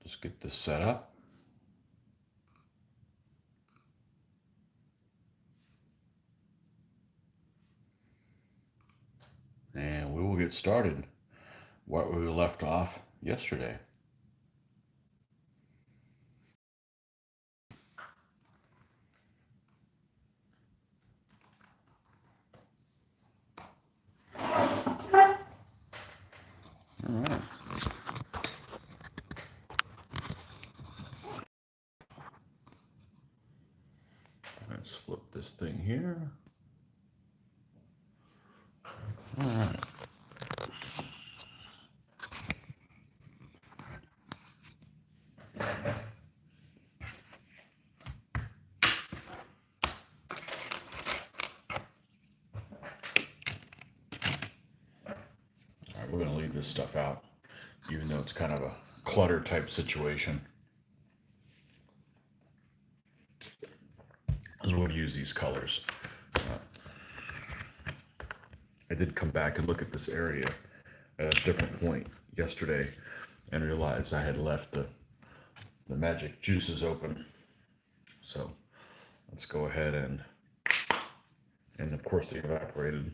Just get this set up. And we will get started where we left off yesterday. All right. Let's flip this thing here. All right. All right, we're going to leave this stuff out, even though it's kind of a clutter type situation. Because we'll use these colors. I did come back and look at this area at a different point yesterday and realized I had left the magic juices open. So let's go ahead and of course they evaporated.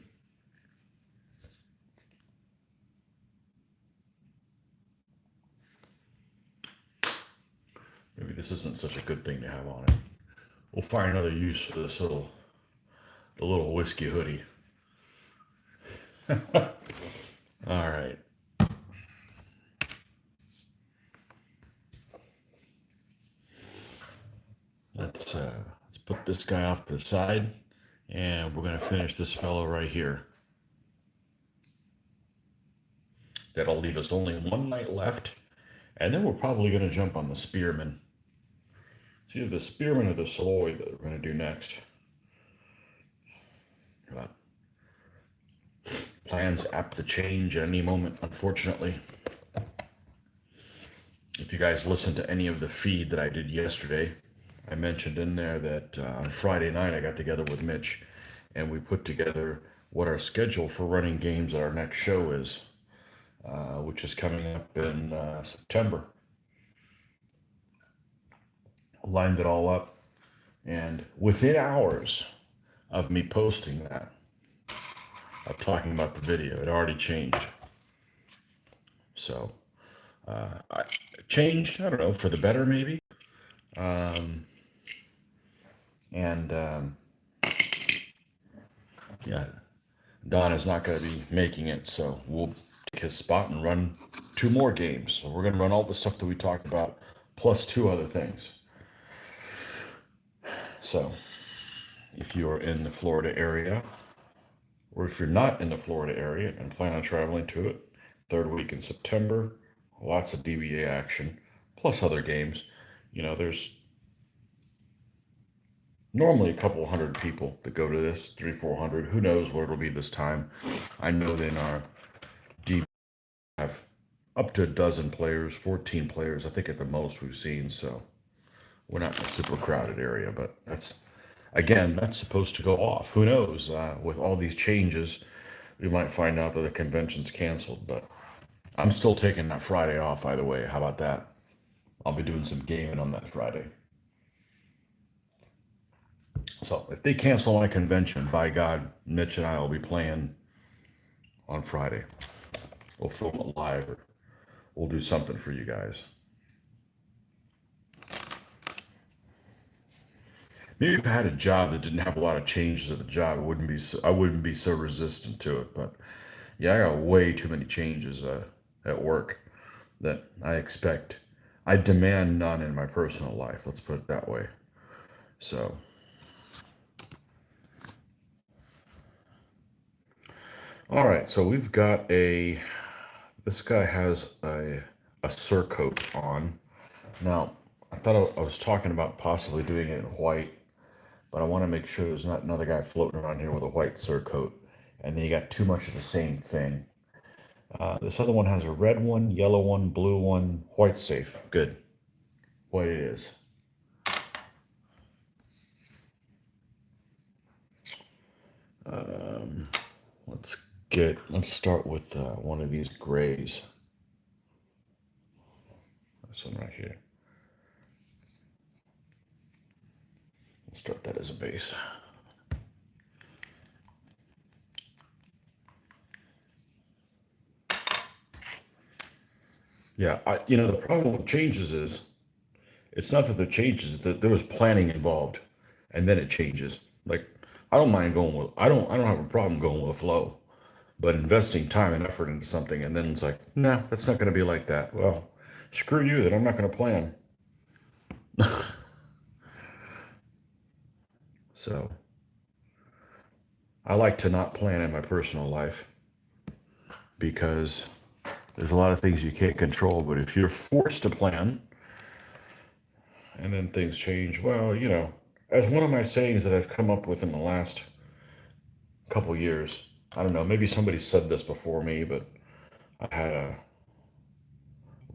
Maybe this isn't such a good thing to have on it. We'll find another use for this the little whiskey hoodie. All right. Let's put this guy off to the side, and we're gonna finish this fellow right here. That'll leave us only one night left, and then we're probably gonna jump on the spearman. It's either the spearman or the saloy that we're gonna do next. But plans apt to change at any moment, unfortunately. If you guys listened to any of the feed that I did yesterday, I mentioned in there that on Friday night I got together with Mitch and we put together what our schedule for running games at our next show is, which is coming up in September. Lined it all up, and within hours of me posting that, of talking about the video, it already changed. So, I changed, I don't know, for the better maybe. Yeah, Don is not going to be making it, so we'll take his spot and run 2 more games. So we're going to run all the stuff that we talked about, plus 2 other things. So, if you are in the Florida area, or if you're not in the Florida area and plan on traveling to it, 3rd week in September, lots of DBA action, plus other games. You know, there's normally a couple hundred people that go to this, 300-400. Who knows what it'll be this time? I know that in our DBA have up to a dozen players, 14 players, I think at the most we've seen. So we're not in a super crowded area, but that's supposed to go off. Who knows? With all these changes, we might find out that the convention's canceled, but I'm still taking that Friday off, either way. How about that? I'll be doing some gaming on that Friday. So if they cancel my convention, by God, Mitch and I will be playing on Friday. We'll film it live, or we'll do something for you guys. Maybe if I had a job that didn't have a lot of changes at the job, I wouldn't be so resistant to it. But yeah, I got way too many changes at work that I expect. I demand none in my personal life. Let's put it that way. So, all right. So we've got this guy has a surcoat on. Now, I thought I was talking about possibly doing it in white, but I want to make sure there's not another guy floating around here with a white surcoat, and then you got too much of the same thing. This other one has a red one, yellow one, blue one, white safe. Good. White it is. Let's start with one of these grays. This one right here. Let's start that as a base. Yeah, the problem with changes is it's not that the changes, it's that there was planning involved, and then it changes. Like I don't mind going with, I don't have a problem going with a flow, but investing time and effort into something, and then it's like, no, that's not going to be like that. Well, screw you, then I'm not going to plan. So I like to not plan in my personal life because there's a lot of things you can't control. But if you're forced to plan and then things change, well, as one of my sayings that I've come up with in the last couple years, I don't know, maybe somebody said this before me, but I had a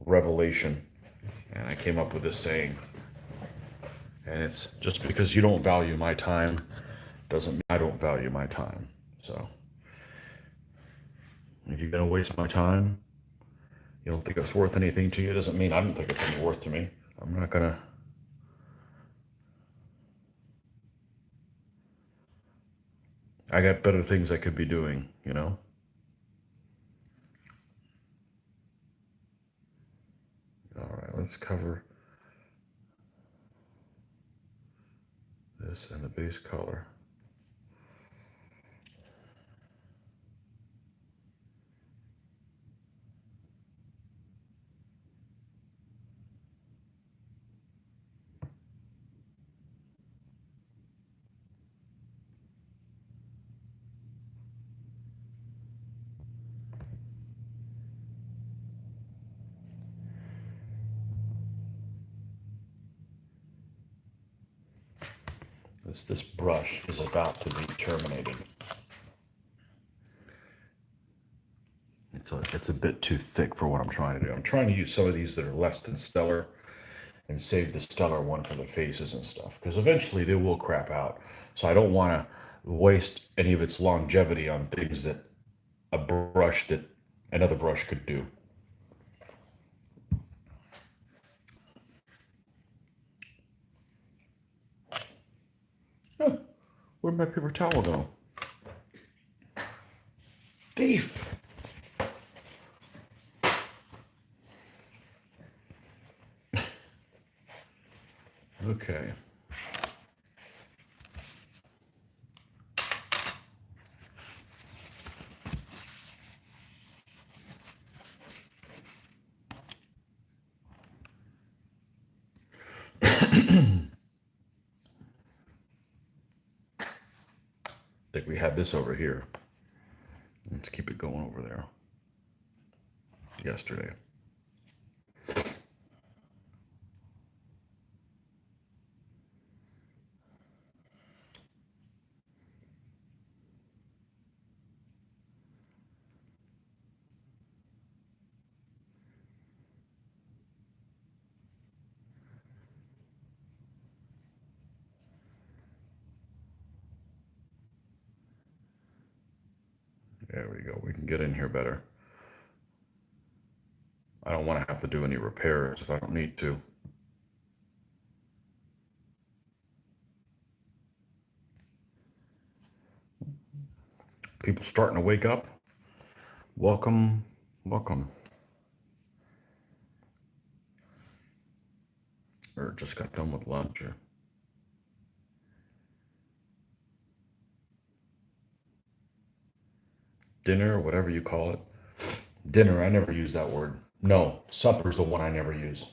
revelation and I came up with this saying. And it's just because you don't value my time doesn't mean I don't value my time. So if you're going to waste my time, you don't think it's worth anything to you, doesn't mean I don't think it's any worth to me. I'm not going to. I got better things I could be doing. All right, let's cover this and the base color. This brush is about to be terminated. It's a bit too thick for what I'm trying to do. I'm trying to use some of these that are less than stellar and save the stellar one for the faces and stuff, because eventually they will crap out. So I don't want to waste any of its longevity on things that another brush could do. Huh, where'd my paper towel go? Thief! Okay. I think we had this over here. Let's keep it going over there. Yesterday. There we go. We can get in here better. I don't want to have to do any repairs if I don't need to. People starting to wake up. Welcome, welcome. Or just got done with lunch or dinner, or whatever you call it. Dinner, I never use that word. No, supper's the one I never use.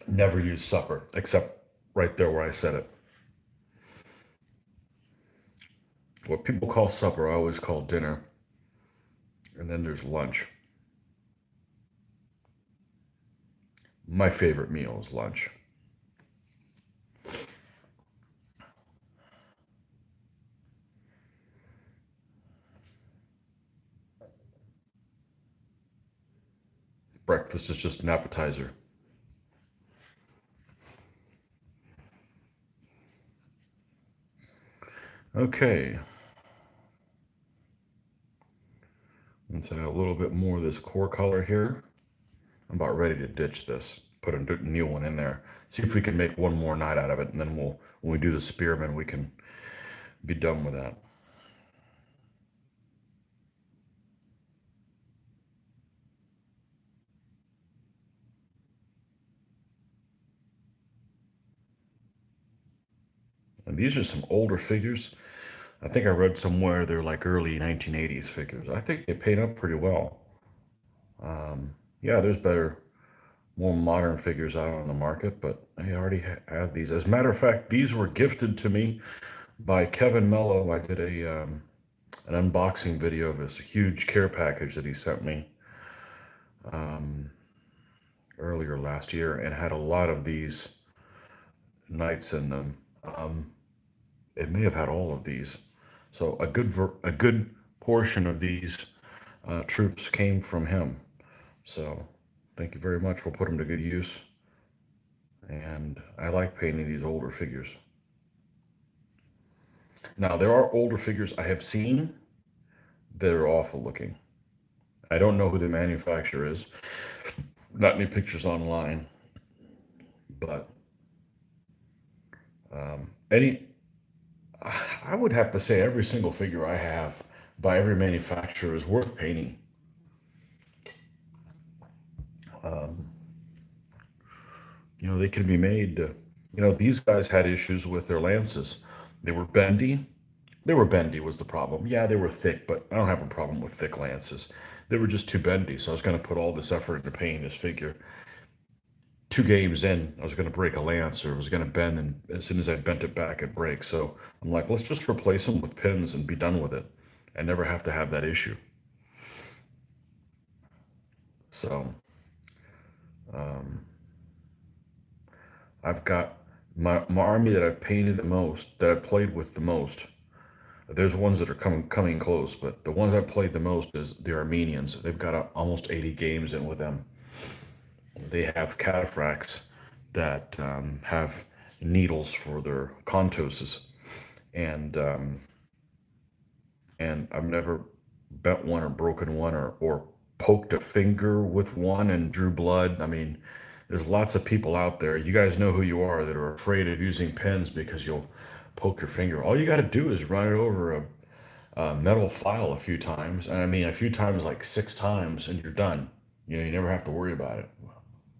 Never use supper, except right there where I said it. What people call supper, I always call dinner. And then there's lunch. My favorite meal is lunch. Breakfast is just an appetizer. Okay. Let's add a little bit more of this core color here. I'm about ready to ditch this, put a new one in there. See if we can make one more night out of it, and then when we do the spearman, we can be done with that. And these are some older figures. I think I read somewhere they're like early 1980s figures. I think they paint up pretty well. Yeah, there's better, more modern figures out on the market, but I already have these. As a matter of fact, these were gifted to me by Kevin Mello. I did an unboxing video of his huge care package that he sent me earlier last year, and had a lot of these knights in them. It may have had all of these. So a good portion of these troops came from him. So thank you very much. We'll put them to good use. And I like painting these older figures. Now, there are older figures I have seen that are awful looking. I don't know who the manufacturer is. Not any pictures online. But any, I would have to say every single figure I have by every manufacturer is worth painting. They can be made. These guys had issues with their lances. They were bendy. They were bendy was the problem. Yeah, they were thick, but I don't have a problem with thick lances. They were just too bendy. So I was going to put all this effort into painting this figure. 2 games in, I was going to break a lance, or it was going to bend, and as soon as I bent it back, it breaks. So I'm like, let's just replace them with pins and be done with it, and never have to have that issue. So I've got my army that I've painted the most, that I've played with the most. There's ones that are coming close, but the ones I've played the most is the Armenians. They've got almost 80 games in with them. They have cataphracts that have needles for their contoses, and I've never bent one or broken one, or poked a finger with one and drew blood. I mean, there's lots of people out there. You guys know who you are that are afraid of using pens because you'll poke your finger. All you got to do is run it over a metal file a few times. And I mean, a few times, like 6 times, and you're done. You never have to worry about it.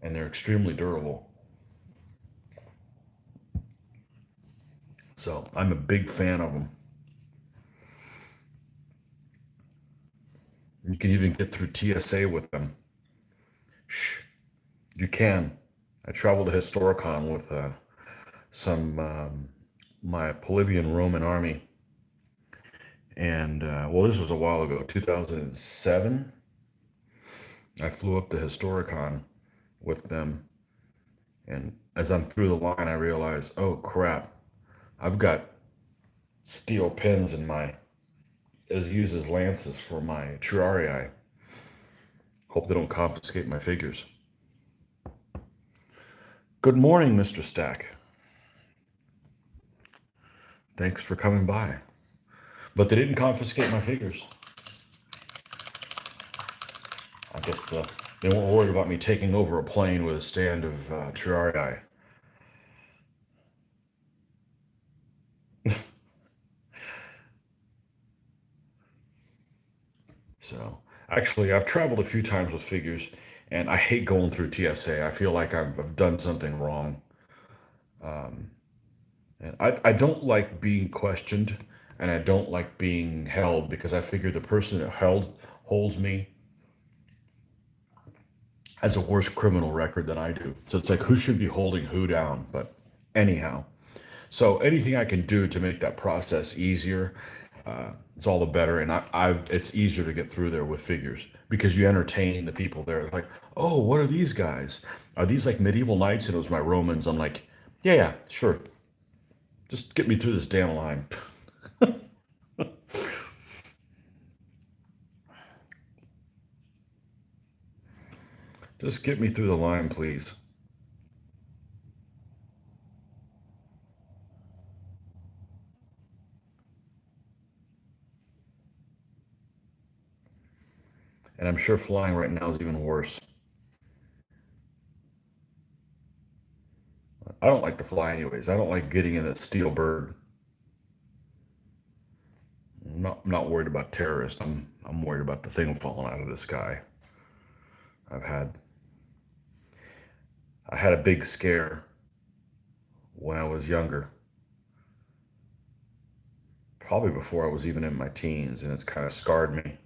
And they're extremely durable. So I'm a big fan of them. You can even get through TSA with them. You can. I traveled to Historicon with some my Polybian Roman army, and well, this was a while ago, 2007. I flew up to Historicon with them, and as I'm through the line, I realized, oh crap, I've got steel pins in my as used as lances for my Triarii. Hope they don't confiscate my figures. Good morning, Mr. Stack. Thanks for coming by. But they didn't confiscate my figures. I guess they weren't worried about me taking over a plane with a stand of Triarii. So, actually, I've traveled a few times with figures, and I hate going through TSA. I feel like I've done something wrong. And I don't like being questioned, and I don't like being held, because I figure the person that holds me has a worse criminal record than I do. So it's like, who should be holding who down? But anyhow, so anything I can do to make that process easier, it's all the better. And it's easier to get through there with figures because you entertain the people there. It's like, oh, what are these guys? Are these like medieval knights? And it was my Romans. I'm like, yeah, yeah, sure. Just get me through this damn line. Just get me through the line, please. And I'm sure flying right now is even worse. I don't like to fly anyways. I don't like getting in a steel bird. I'm not worried about terrorists. I'm worried about the thing falling out of the sky. I've had I had a big scare when I was younger, probably before I was even in my teens, and it's kind of scarred me.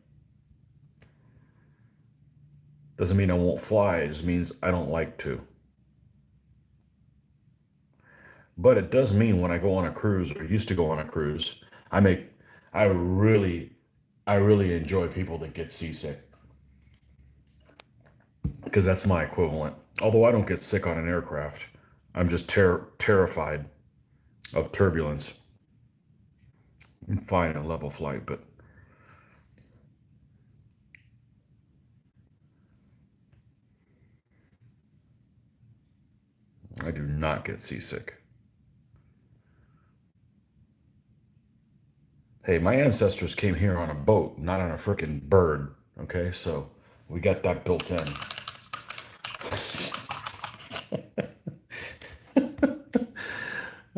Doesn't mean I won't fly, it just means I don't like to. But it does mean when I go on a cruise or used to go on a cruise, I make I really I really enjoy people that get seasick because that's my equivalent. Although I don't get sick on an aircraft, I'm just terrified of turbulence. I'm fine in a level flight, but I do not get seasick. Hey, my ancestors came here on a boat, not on a frickin' bird. Okay, so we got that built in.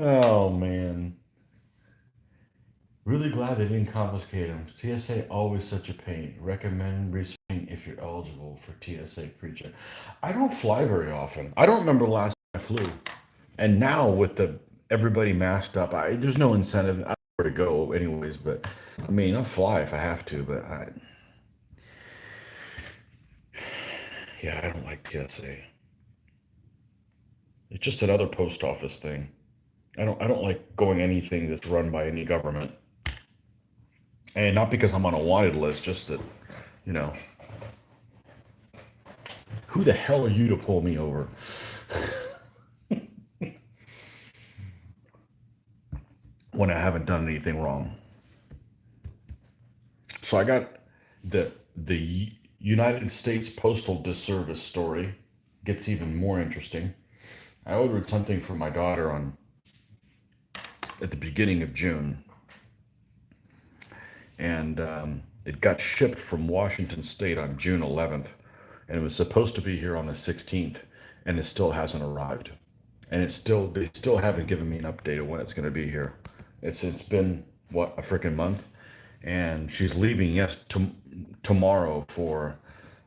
Oh man. Really glad they didn't confiscate them. TSA always such a pain. Recommend researching if you're eligible for TSA pre-check. I don't fly very often. I don't remember the last time I flew. And now with the everybody masked up, there's no incentive. I don't know where to go anyways, but I mean, I'll fly if I have to, but yeah, I don't like TSA. It's just another post office thing. I don't like going anything that's run by any government. And not because I'm on a wanted list, just that, you know, who the hell are you to pull me over? When I haven't done anything wrong. So I got the United States Postal Disservice story gets even more interesting. I ordered something for my daughter on at the beginning of June, and it got shipped from Washington State on June 11th, and it was supposed to be here on the 16th, and it still hasn't arrived. And they still haven't given me an update of when it's going to be here. It's been what, a freaking month, and she's leaving tomorrow for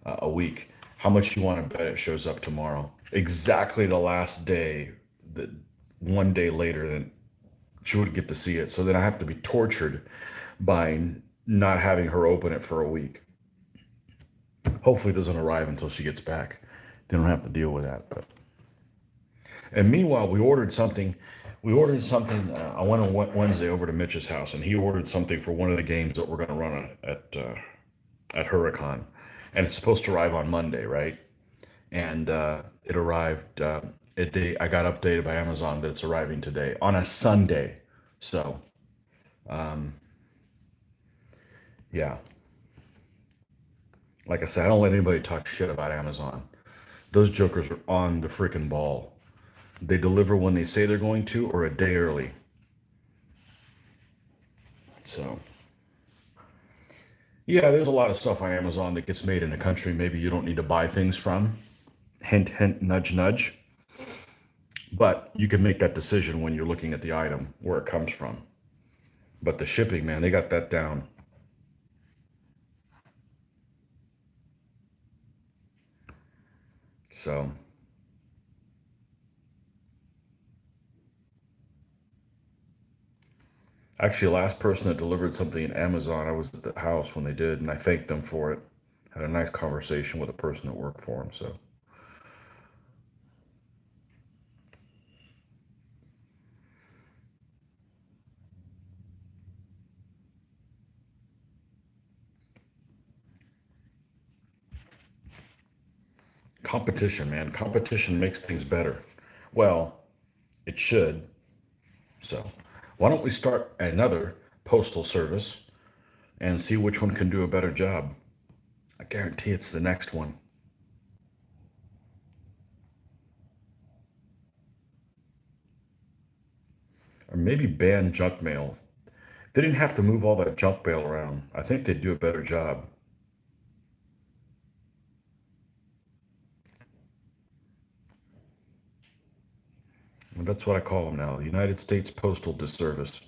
a week. How much you want to bet it shows up tomorrow? Exactly the last day, that one day later than she would get to see it. So then I have to be tortured by not having her open it for a week. Hopefully, it doesn't arrive until she gets back. They don't have to deal with that. But and meanwhile, we ordered something. We ordered something. I went on Wednesday over to Mitch's house, and he ordered something for one of the games that we're going to run at Huracan, and it's supposed to arrive on Monday, right? And it arrived. I got updated by Amazon that it's arriving today on a Sunday. So yeah, like I said, I don't let anybody talk shit about Amazon. Those jokers are on the freaking ball. They deliver when they say they're going to, or a day early. So yeah, there's a lot of stuff on Amazon that gets made in a country maybe you don't need to buy things from. Hint, hint, nudge, nudge. But you can make that decision when you're looking at the item where it comes from. But the shipping, man, they got that down. So actually, last person that delivered something in Amazon, I was at the house when they did, and I thanked them for it. Had a nice conversation with a person that worked for them. So competition, man, competition makes things better. Well, it should. So why don't we start another postal service and see which one can do a better job? I guarantee it's the next one. Or maybe ban junk mail. They didn't have to move all that junk mail around. I think they'd do a better job. That's what I call them now, the United States Postal Disservice.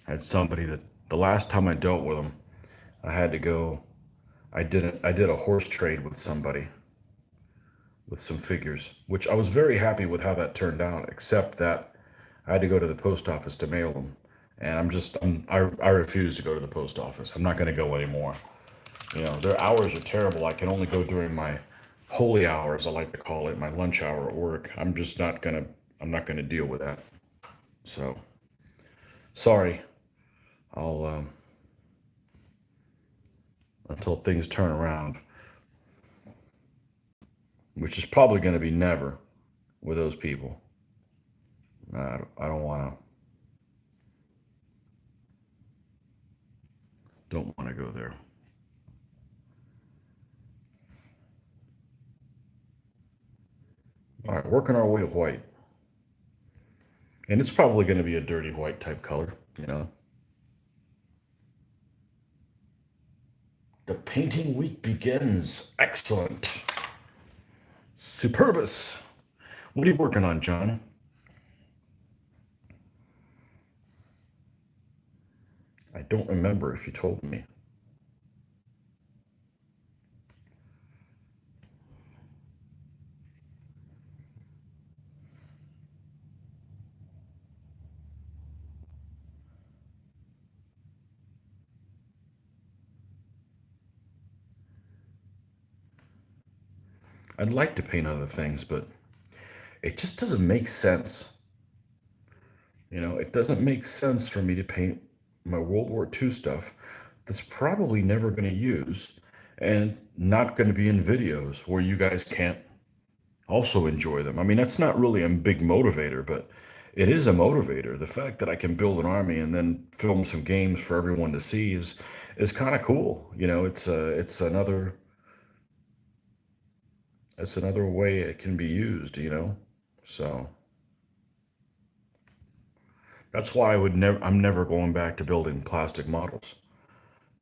I had somebody that the last time I dealt with them, I had to go. I did a horse trade with somebody with some figures, which I was very happy with how that turned out. Except that I had to go to the post office to mail them, and I refuse to go to the post office. I'm not going to go anymore. You know, their hours are terrible. I can only go during my holy hours, I like to call it, my lunch hour at work. I'm just not gonna. I'm not gonna deal with that. So sorry. I'll until things turn around, which is probably going to be never with those people. I don't want to. Don't want to go there. All right, working our way to white, and it's probably going to be a dirty white type color. You know, the painting week begins. Excellent, superbus. What are you working on, John? I don't remember if you told me. I'd like to paint other things, but it just doesn't make sense. You know, it doesn't make sense for me to paint my World War II stuff that's probably never going to use and not going to be in videos where you guys can't also enjoy them. I mean, that's not really a big motivator, but it is a motivator. The fact that I can build an army and then film some games for everyone to see is kind of cool. You know, it's another way it can be used, you know. So that's why I'm never going back to building plastic models.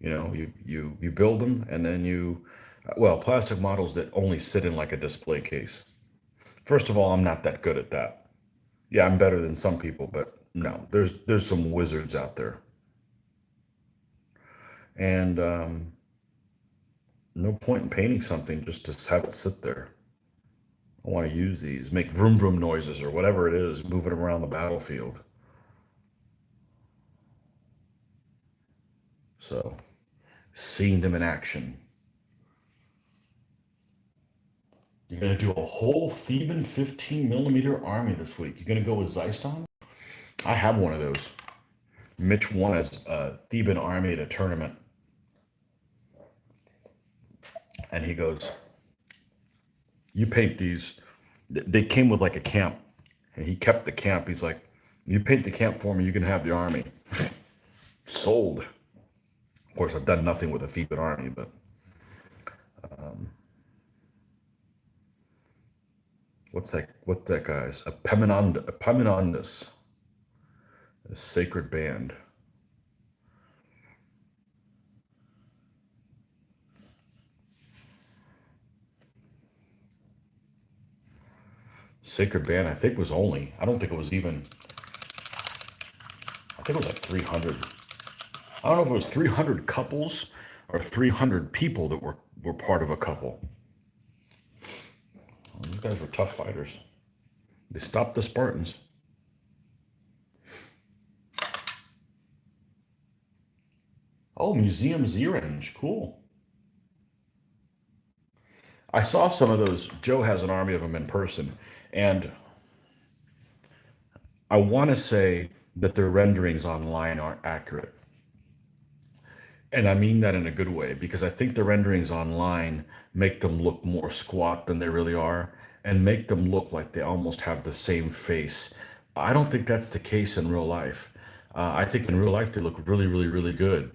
You know, you build them and then well, plastic models that only sit in like a display case. First of all, I'm not that good at that. Yeah, I'm better than some people, but no, there's some wizards out there, and no point in painting something just to have it sit there. I want to use these, make vroom vroom noises or whatever it is, moving around the battlefield. So, seeing them in action. You're gonna do a whole Theban 15 millimeter army this week. You're gonna go with Zyston? I have one of those. Mitch won as a Theban army at a tournament, and he goes, "You paint these." They came with like a camp, and he kept the camp. He's like, "You paint the camp for me, you can have the army." Sold. Of course, I've done nothing with a Theban army, but what's that? What's that guy's? Epaminondas, a sacred band. Sacred band, I think was only. I don't think it was even. I think it was like 300. I don't know if it was 300 couples or 300 people that were part of a couple. These guys were tough fighters. They stopped the Spartans. Oh, Museum Z range. Cool. I saw some of those. Joe has an army of them in person. And I want to say that their renderings online aren't accurate. And I mean that in a good way because I think the renderings online make them look more squat than they really are and make them look like they almost have the same face. I don't think that's the case in real life. I think in real life they look really, really, really good.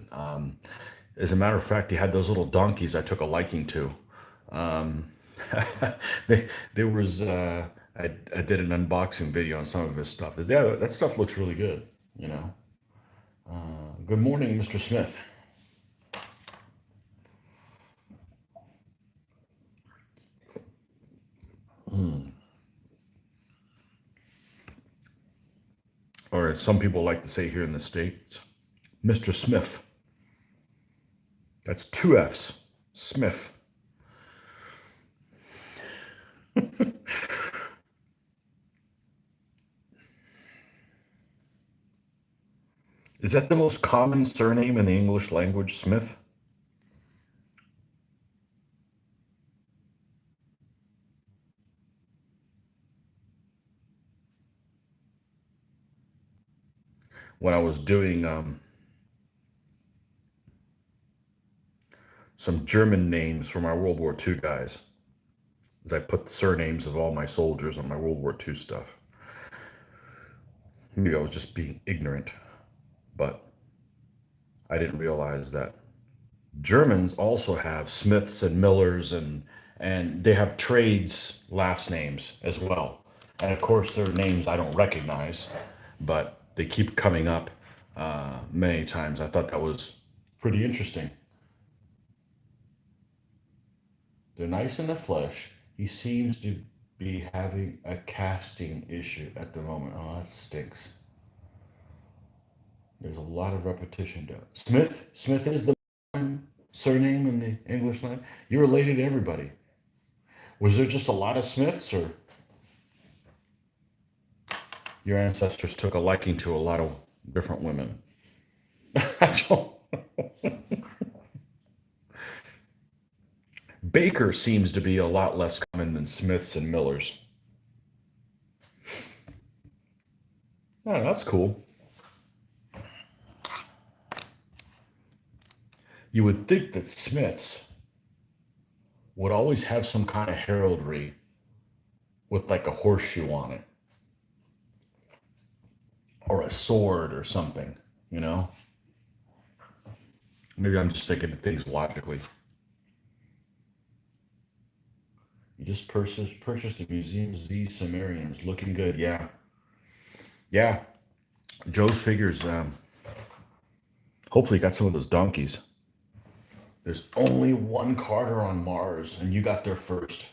As a matter of fact, they had those little donkeys I took a liking to. There was I did an unboxing video on some of his stuff. Yeah, that stuff looks really good, you know. Good morning, Mr. Smith. Or as some people like to say here in the States, Mr. Smith. That's two F's. Smith. Is that the most common surname in the English language, Smith? When I was doing some German names for my World War II guys, I put the surnames of all my soldiers on my World War II stuff. Maybe I was just being ignorant, but I didn't realize that Germans also have Smiths and Millers, and they have trades last names as well. And of course, their names I don't recognize, but they keep coming up many times. I thought that was pretty interesting. They're nice in the flesh. He seems to be having a casting issue at the moment. Oh, that stinks. There's a lot of repetition to it. Smith? Smith is the surname in the English language. You're related to everybody. Was there just a lot of Smiths, or your ancestors took a liking to a lot of different women? I don't. Baker seems to be a lot less common than Smiths and Millers. Oh, that's cool. You would think that Smiths would always have some kind of heraldry with like a horseshoe on it or a sword or something, you know? Maybe I'm just thinking of things logically. You just purchased a Museum Z Sumerians. Looking good, yeah. Yeah. Joe's figures, hopefully got some of those donkeys. There's only one Carter on Mars, and you got there first.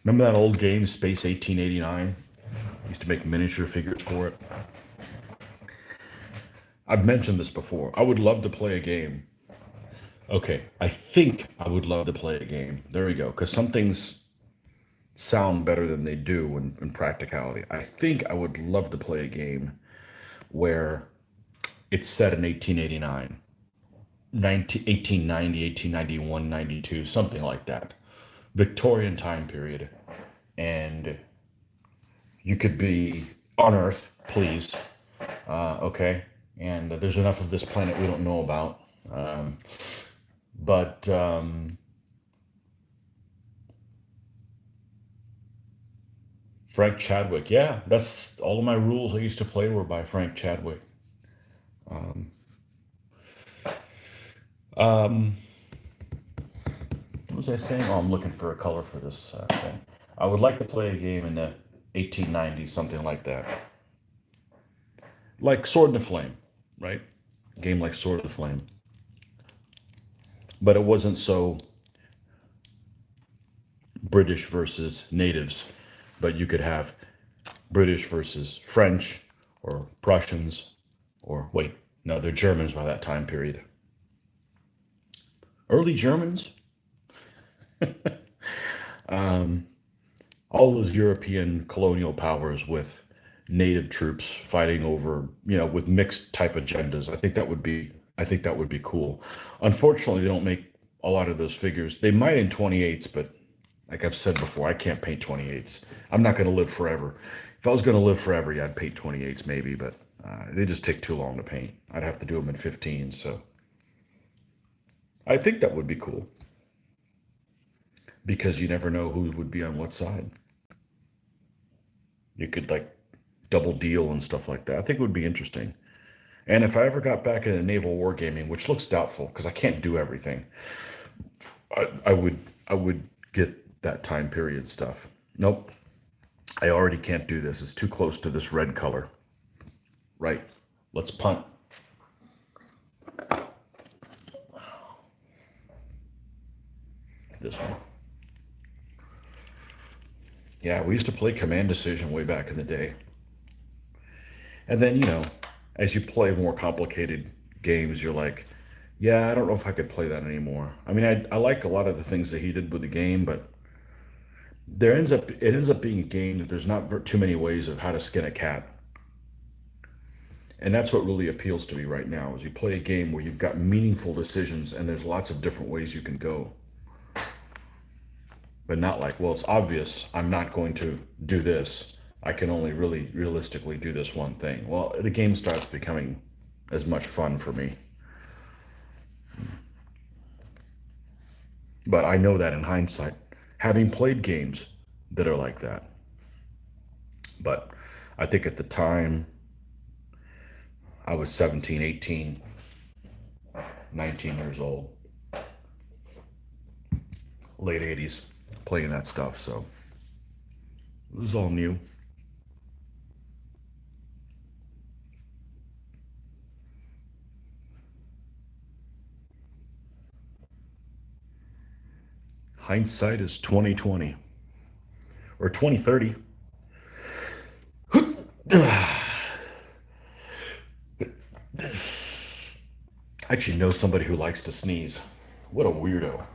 Remember that old game, Space 1889? Used to make miniature figures for it. I've mentioned this before. I would love to play a game. Okay, I think I would love to play a game. There we go. Because some things sound better than they do in practicality. I think I would love to play a game where it's set in 1889, 1890, 1891, 92, something like that. Victorian time period. And you could be on Earth, please. Okay. And there's enough of this planet we don't know about. But Frank Chadwick, yeah, that's all of my rules I used to play were by Frank Chadwick. Um, what was I saying? Oh, I'm looking for a color for this thing. I would like to play a game in the 1890s, something like that. Like Sword in the Flame, right? A game like Sword of the Flame. But it wasn't so British versus natives, but you could have British versus French or Prussians, or wait, no, they're Germans by that time period. Early Germans, all those European colonial powers with native troops fighting over, with mixed type agendas. I think that would be cool. Unfortunately, they don't make a lot of those figures. They might in 28s, but like I've said before, I can't paint 28s. I'm not going to live forever. If I was going to live forever, yeah, I'd paint 28s maybe, but they just take too long to paint. I'd have to do them in 15s, so I think that would be cool because you never know who would be on what side. You could like double deal and stuff like that. I think it would be interesting. And if I ever got back into naval wargaming, which looks doubtful because I can't do everything, I would I would get that time period stuff. Nope, I already can't do this. It's too close to this red color. Right. Let's punt. This one. Yeah, we used to play Command Decision way back in the day. And then, as you play more complicated games, you're like, yeah, I don't know if I could play that anymore. I mean, I like a lot of the things that he did with the game, but it ends up being a game that there's not too many ways of how to skin a cat. And that's what really appeals to me right now is you play a game where you've got meaningful decisions and there's lots of different ways you can go. But not like, well, it's obvious I'm not going to do this. I can only really realistically do this one thing. Well, the game starts becoming as much fun for me. But I know that in hindsight, having played games that are like that. But I think at the time, I was 17, 18, 19 years old, late 80s, playing that stuff. So it was all new. Hindsight is 2020 or 2030. I actually know somebody who likes to sneeze. What a weirdo.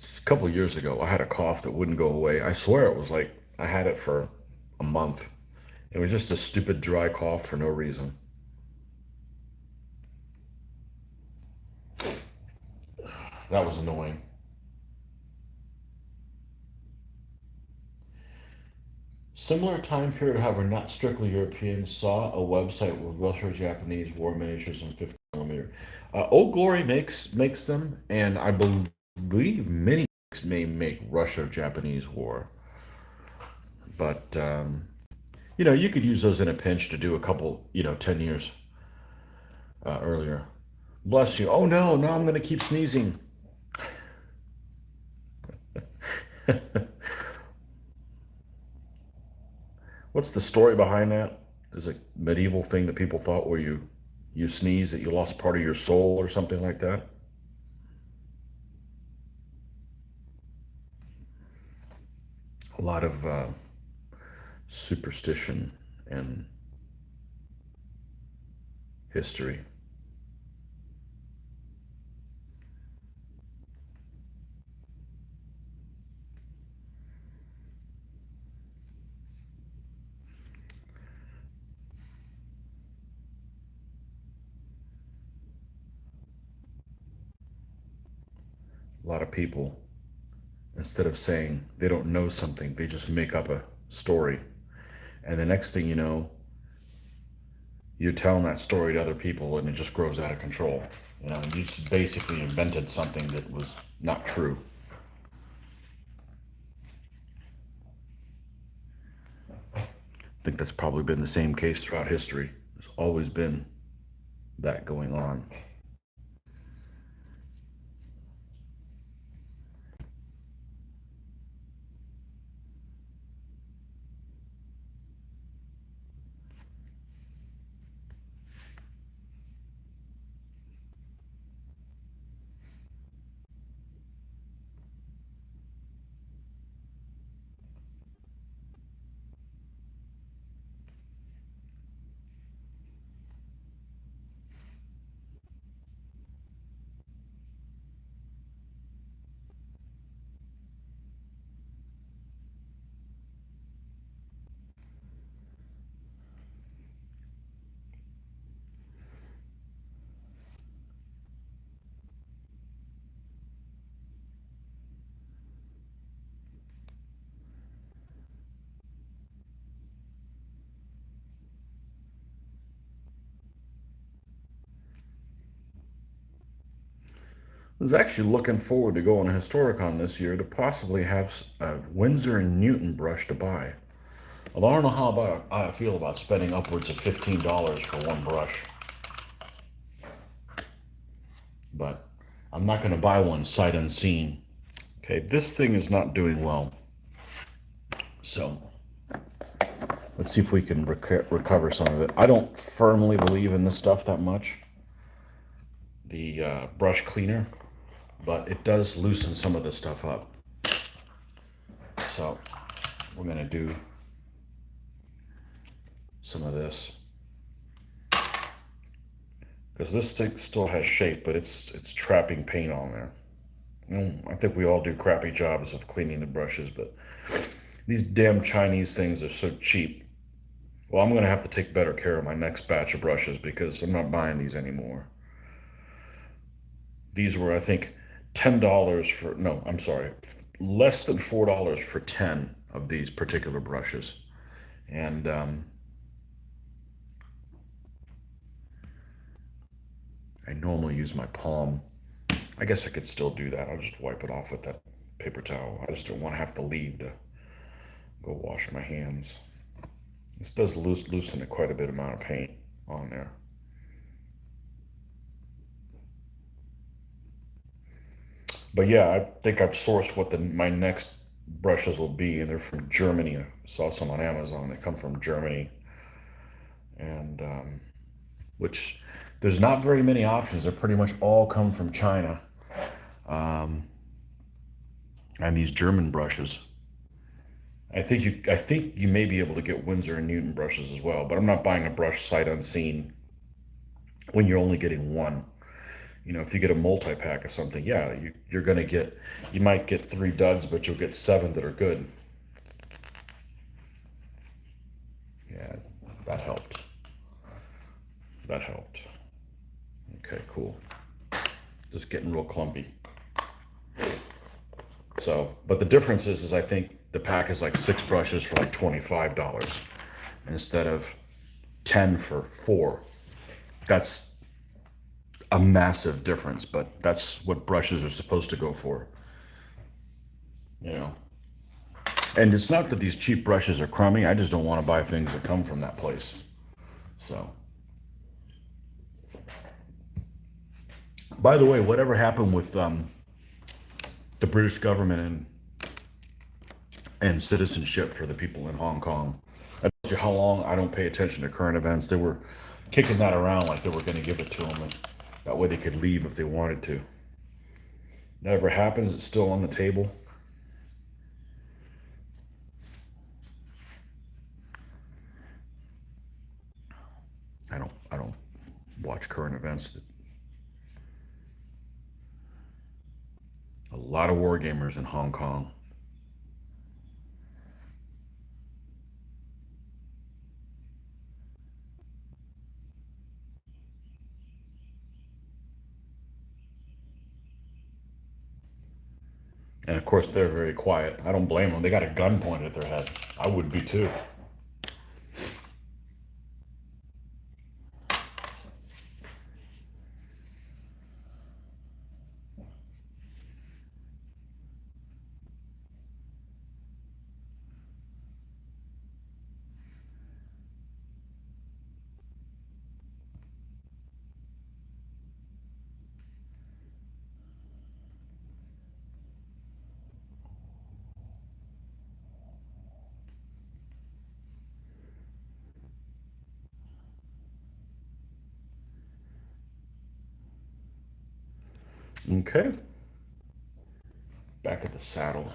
A couple of years ago, I had a cough that wouldn't go away. I swear it was like I had it for a month. It was just a stupid dry cough for no reason. That was annoying. Similar time period, however, not strictly European, saw a website with Russo-Japanese war miniatures in 50 millimeter. Old Glory makes them, and I believe many may make Russo-Japanese war. But you could use those in a pinch to do a couple, 10 years earlier. Bless you. Oh no, now I'm going to keep sneezing. What's the story behind that? Is it a medieval thing that people thought where you sneeze that you lost part of your soul or something like that? A lot of superstition and history. A lot of people, instead of saying they don't know something, they just make up a story. And the next thing you know, you're telling that story to other people and it just grows out of control. You just basically invented something that was not true. I think that's probably been the same case throughout history. There's always been that going on. I was actually looking forward to going to Historicon this year to possibly have a Winsor and Newton brush to buy. Although I don't know how I feel about spending upwards of $15 for one brush, but I'm not going to buy one sight unseen. Okay, this thing is not doing well, so let's see if we can recover some of it. I don't firmly believe in this stuff that much, the brush cleaner, but it does loosen some of this stuff up. So we're going to do some of this, because this thing still has shape, but it's trapping paint on there. I think we all do crappy jobs of cleaning the brushes, but these damn Chinese things are so cheap. Well, I'm going to have to take better care of my next batch of brushes because I'm not buying these anymore. These were, I think, $10 for, no, I'm sorry, less than $4 for 10 of these particular brushes. And I normally use my palm. I guess I could still do that. I'll just wipe it off with that paper towel. I just don't want to have to leave to go wash my hands. This does loosen quite a bit amount of paint on there. But yeah, I think I've sourced what my next brushes will be, and they're from Germany. I saw some on Amazon. They come from Germany, and which there's not very many options. They pretty much all come from China, and these German brushes. I think you may be able to get Winsor and Newton brushes as well, but I'm not buying a brush sight unseen when you're only getting one. If you get a multi-pack of something, yeah, you're gonna get, you might get 3 duds, but you'll get 7 that are good. Yeah, that helped. That helped. Okay, cool. Just getting real clumpy. So, but the difference is I think the pack is like 6 brushes for like $25 instead of 10 for 4. That's a massive difference, but that's what brushes are supposed to go for, you know. And it's not that these cheap brushes are crummy. I just don't want to buy things that come from that place. So, by the way, whatever happened with the British government and citizenship for the people in Hong Kong? I told you how long I don't pay attention to current events. They were kicking that around like they were going to give it to them, and that way they could leave if they wanted to. That ever happens? It's still on the table. I don't watch current events. A lot of war gamers in Hong Kong. And of course, they're very quiet. I don't blame them. They got a gun pointed at their head. I would be too. Okay. Back at the saddle.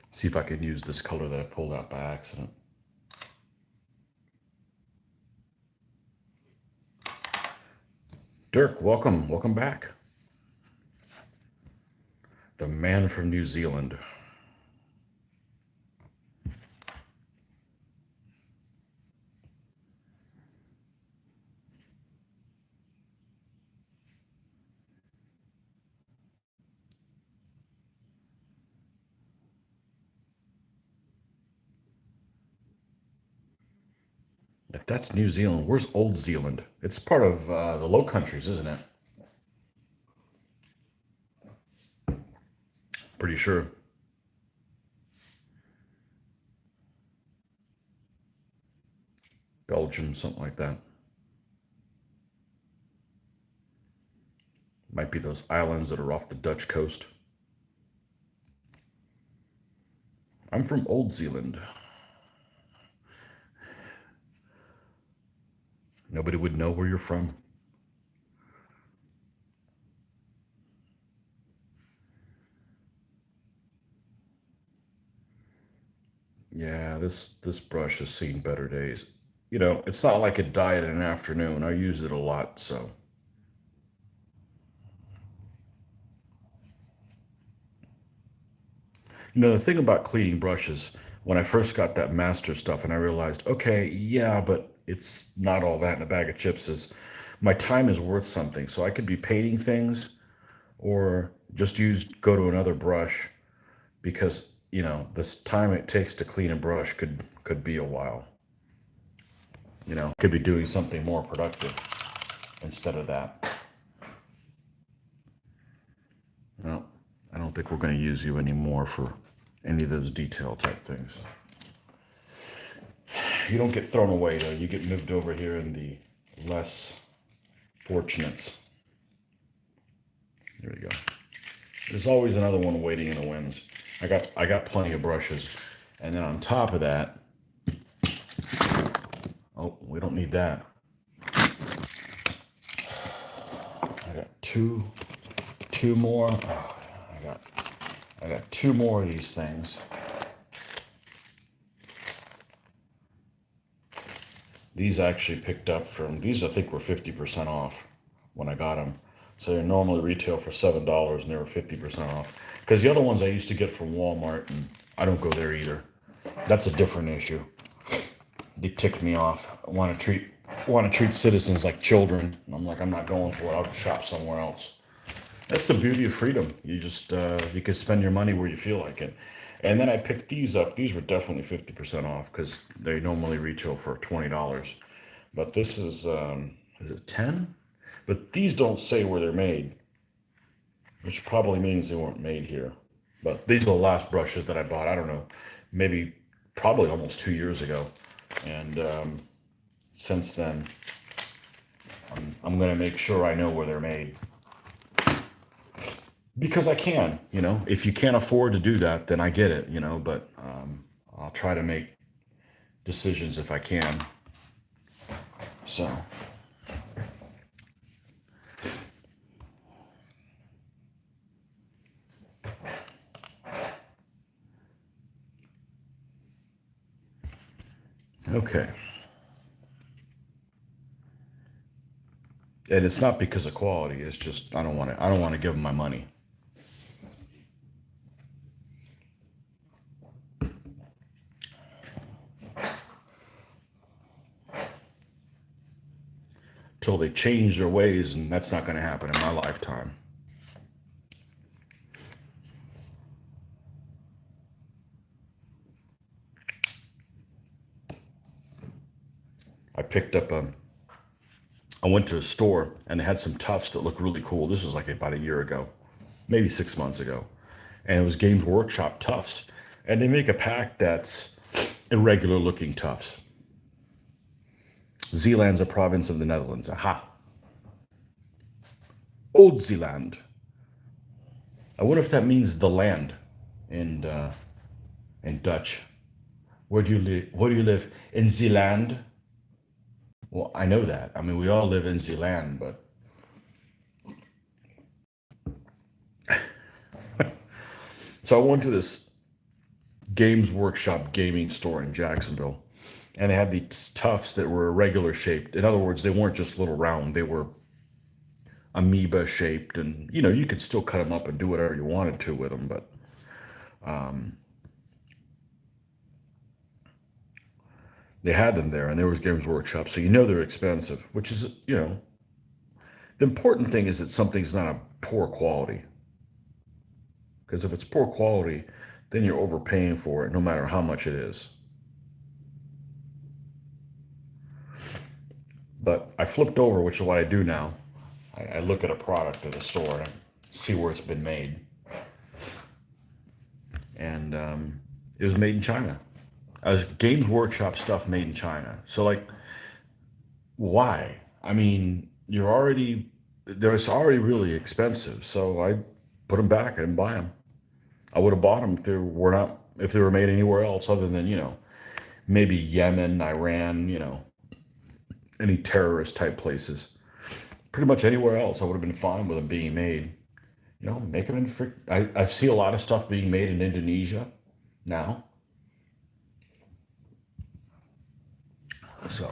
See if I can use this color that I pulled out by accident. Dirk, welcome. Welcome back. The man from New Zealand. If that's New Zealand, where's Old Zealand? It's part of the Low Countries, isn't it? Pretty sure. Belgium, something like that. Might be those islands that are off the Dutch coast. I'm from Old Zealand. Nobody would know where you're from. Yeah, this brush has seen better days. You know, it's not like it died in an afternoon. I use it a lot, so. You know, the thing about cleaning brushes, when I first got that master stuff and I realized, okay, yeah, but it's not all that in a bag of chips, is my time is worth something. So I could be painting things or just go to another brush because, you know, this time it takes to clean a brush could be a while. You know, could be doing something more productive instead of that. No, I don't think we're going to use you anymore for any of those detail type things. You don't get thrown away though. You get moved over here in the less fortunates. There we go. There's always another one waiting in the wings. I got plenty of brushes. And then on top of that, oh, we don't need that. I got two more. Oh, I got two more of these things. These I actually picked up from, these I think were 50% off when I got them. So they normally retail for $7 and they were 50% off. Because the other ones I used to get from Walmart and I don't go there either. That's a different issue. They tick me off. I want to treat citizens like children. I'm like, I'm not going for it. I'll shop somewhere else. That's the beauty of freedom. You just you can spend your money where you feel like it. And then I picked these up. These were definitely 50% off because they normally retail for $20. But this is it 10? But these don't say where they're made, which probably means they weren't made here. But these are the last brushes that I bought. I don't know, maybe probably almost 2 years ago. And since then, I'm going to make sure I know where they're made. Because I can, you know, if you can't afford to do that, then I get it, you know, but I'll try to make decisions if I can. So, okay. And it's not because of quality. It's just I don't want to give them my money till they change their ways, and that's not going to happen in my lifetime. I picked up a I went to a store and they had some tufts that looked really cool. This was like about a year ago, maybe 6 months ago. And it was Games Workshop tufts. And they make a pack that's irregular looking tufts. Zeeland's a province of the Netherlands. Aha. Old Zeeland. I wonder if that means the land in Dutch. Where do you live? Where do you live? In Zeeland? Well, I know that. I mean, we all live in Zeeland, but so I went to this Games Workshop gaming store in Jacksonville, and they had these tufts that were irregular shaped. In other words, they weren't just little round; they were amoeba shaped, and you know you could still cut them up and do whatever you wanted to with them. But they had them there, and there was Games Workshop, so you know they're expensive. Which is, you know, the important thing is that something's not a poor quality. Because if it's poor quality, then you're overpaying for it, no matter how much it is. But I flipped over, which is what I do now. I look at a product at a store and see where it's been made, and it was made in China. Games Workshop stuff made in China. So like, why? I mean, you're already they're already really expensive. So I put them back. I didn't buy them. I would have bought them if they were made anywhere else other than maybe Yemen, Iran, any terrorist type places. Pretty much anywhere else, I would have been fine with them being made. Make them in. I see a lot of stuff being made in Indonesia now. So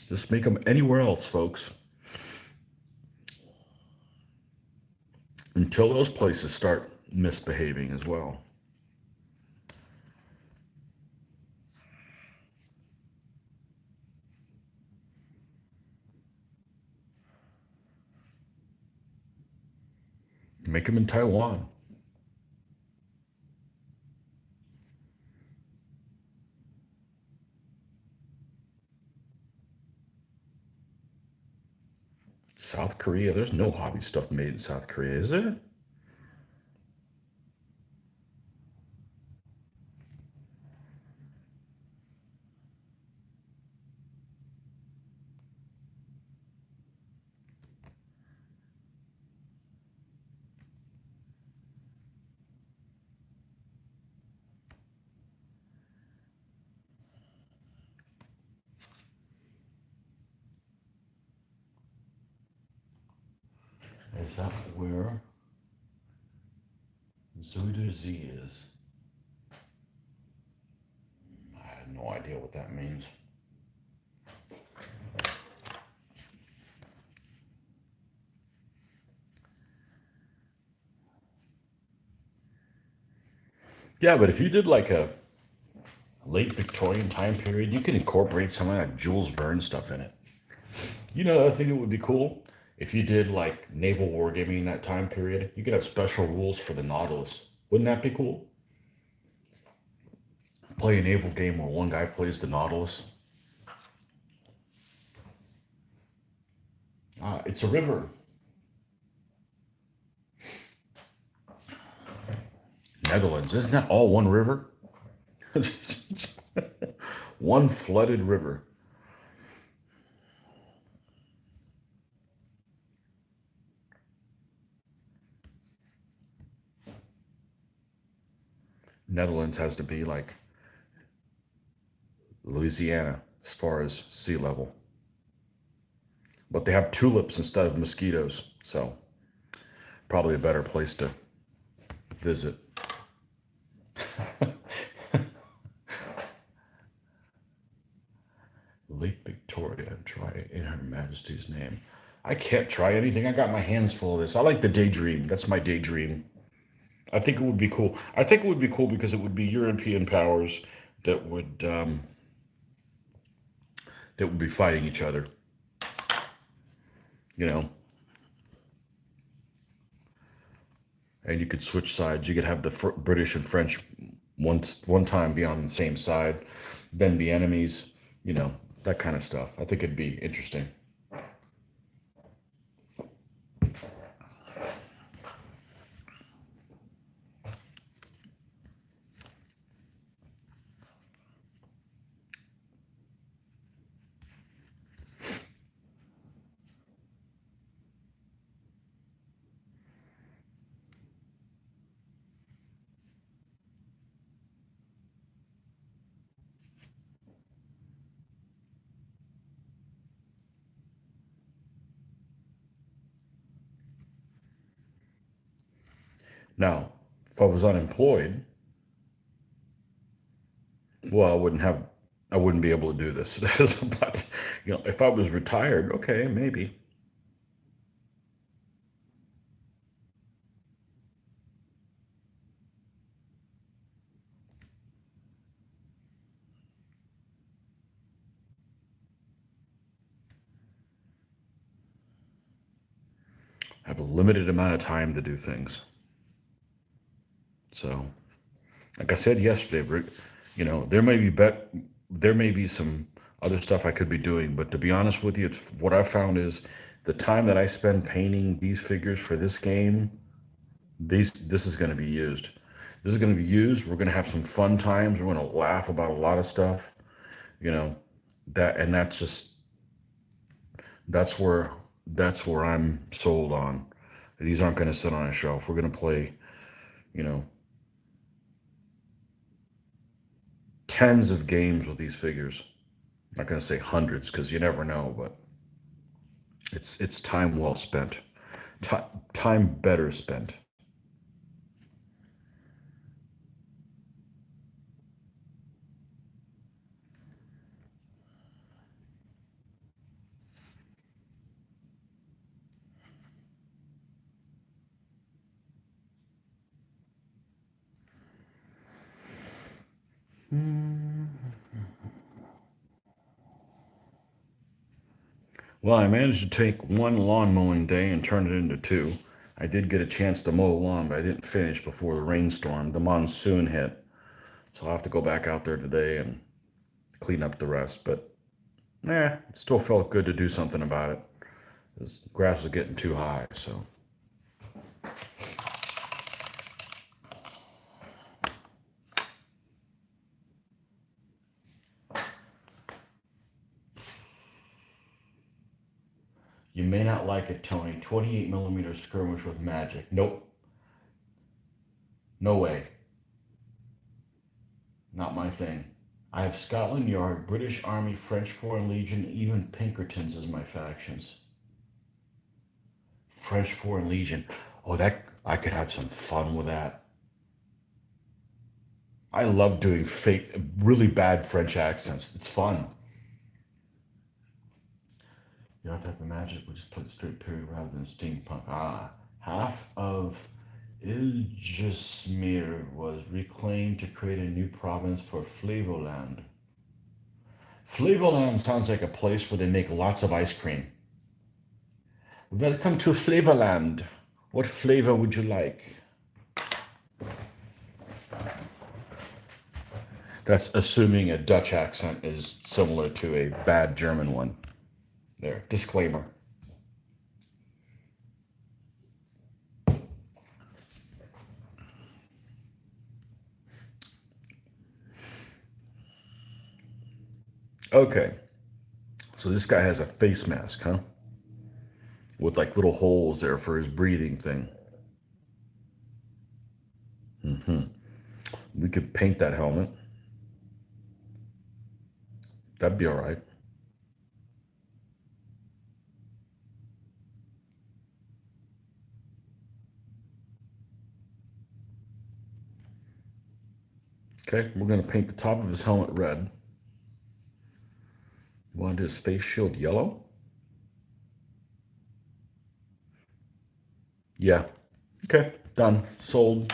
just make them anywhere else, folks. Until those places start misbehaving as well. Make them in Taiwan. South Korea, there's no hobby stuff made in South Korea, is there? Is that where Zuida Z is? I have no idea what that means. Yeah, but if you did like a late Victorian time period, you could incorporate some of that Jules Verne stuff in it. I think it would be cool if you did like naval wargaming in that time period. You could have special rules for the Nautilus. Wouldn't that be cool? Play a naval game where one guy plays the Nautilus. It's a river. Netherlands. Isn't that all one river? One flooded river. Netherlands has to be like Louisiana as far as sea level. But they have tulips instead of mosquitoes, so probably a better place to visit. Late Victoria, try in Her Majesty's name. I can't try anything. I got my hands full of this. I like the daydream. That's my daydream. I think it would be cool. I think it would be cool because it would be European powers that would be fighting each other. You know, and you could switch sides. You could have the British and French one time be on the same side, then be enemies. That kind of stuff. I think it'd be interesting. Now, if I was unemployed, well, I wouldn't be able to do this. But if I was retired, okay, maybe. I have a limited amount of time to do things. So, like I said yesterday, Rick, there may be some other stuff I could be doing. But to be honest with you, what I found is the time that I spend painting these figures for this game, this is going to be used. This is going to be used. We're going to have some fun times. We're going to laugh about a lot of stuff, you know, that, and that's where that's where I'm sold on. These aren't going to sit on a shelf. We're going to play, you know, tens of games with these figures. I'm not going to say hundreds because you never know, but it's time well spent. Ti Time better spent. Well, I managed to take one lawn mowing day and turn it into two. I did get a chance to mow the lawn, but I didn't finish before the rainstorm. The monsoon hit, so I'll have to go back out there today and clean up the rest. But it still felt good to do something about it. This grass was getting too high, so. You may not like it, Tony. 28 millimeter skirmish with magic. Nope. No way. Not my thing. I have Scotland Yard, British Army, French Foreign Legion, even Pinkertons as my factions. French Foreign Legion. Oh, that I could have some fun with that. I love doing fake, really bad French accents. It's fun. The other type of magic would just put straight period rather than steampunk. Half of Ilgesmir was reclaimed to create a new province for Flevoland. Flevoland sounds like a place where they make lots of ice cream. Welcome to Flavorland. What flavor would you like? That's assuming a Dutch accent is similar to a bad German one. There, disclaimer. Okay, so this guy has a face mask, huh? With like little holes there for his breathing thing. We could paint that helmet. That'd be all right. Okay, we're gonna paint the top of his helmet red. You want to do his face shield yellow? Yeah. Okay, done. Sold.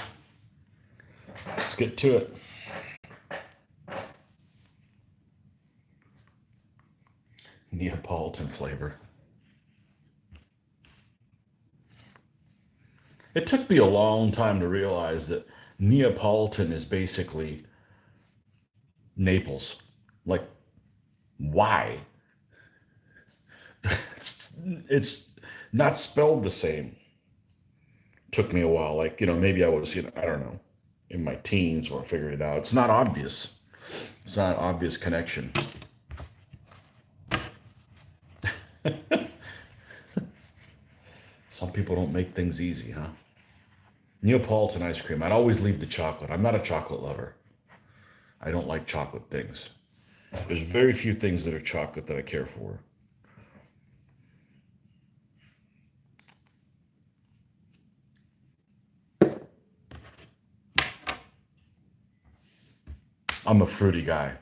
Let's get to it. Neapolitan flavor. It took me a long time to realize that Neapolitan is basically Naples. Like, why? It's not spelled the same. Took me a while. Like, maybe I was, I don't know, in my teens where I figured it out. It's not obvious. It's not an obvious connection. Some people don't make things easy, huh? Neapolitan ice cream. I'd always leave the chocolate. I'm not a chocolate lover. I don't like chocolate things. There's very few things that are chocolate that I care for. I'm a fruity guy.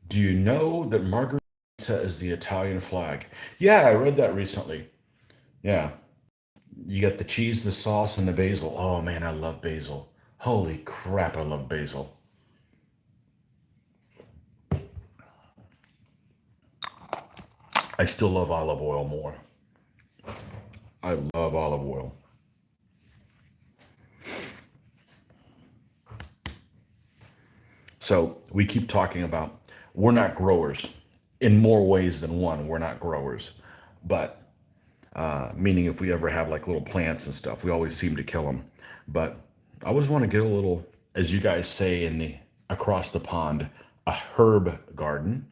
Do you know that margarita is the Italian flag? Yeah, I read that recently. Yeah. You got the cheese, the sauce, and the basil. Oh man, I love basil. Holy crap, I love basil. I still love olive oil more. I love olive oil. So we keep talking about we're not growers in more ways than one. We're not growers, but meaning if we ever have like little plants and stuff, we always seem to kill them. But I always want to get a little, as you guys say in the across the pond, a herb garden.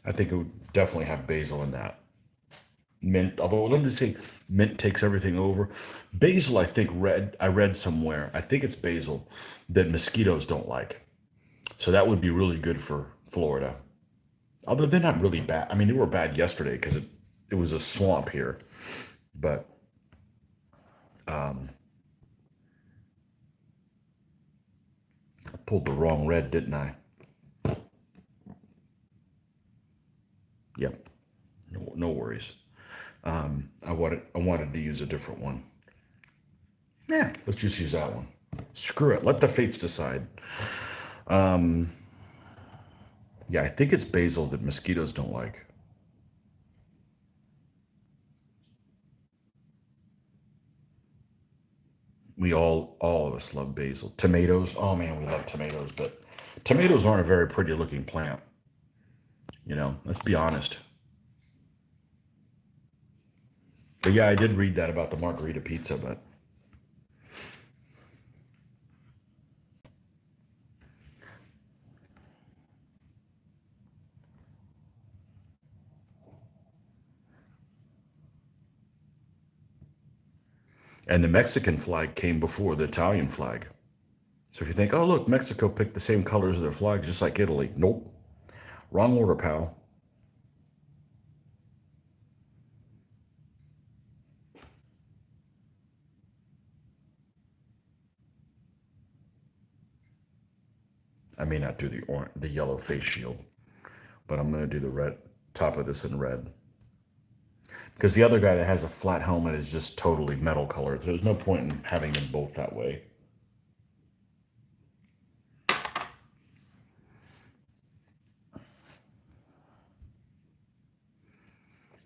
I think it would definitely have basil in that. Mint, although let me say mint takes everything over. Basil, I think I read somewhere, I think it's basil that mosquitoes don't like. So that would be really good for Florida. Although they're not really bad. I mean, they were bad yesterday because it was a swamp here. But I pulled the wrong red, didn't I? Yep. No, no worries. I wanted to use a different one. Yeah, let's just use that one. Screw it. Let the fates decide. Yeah, I think it's basil that mosquitoes don't like. We all of us love basil. Tomatoes. Oh man, we love tomatoes, but tomatoes aren't a very pretty looking plant. Let's be honest. But yeah, I did read that about the margarita pizza, but and the Mexican flag came before the Italian flag. So if you think, oh look, Mexico picked the same colors of their flags just like Italy. Nope. Wrong order, pal. I may not do the yellow face shield, but I'm gonna do the red top of this in red. Because the other guy that has a flat helmet is just totally metal colored. So there's no point in having them both that way.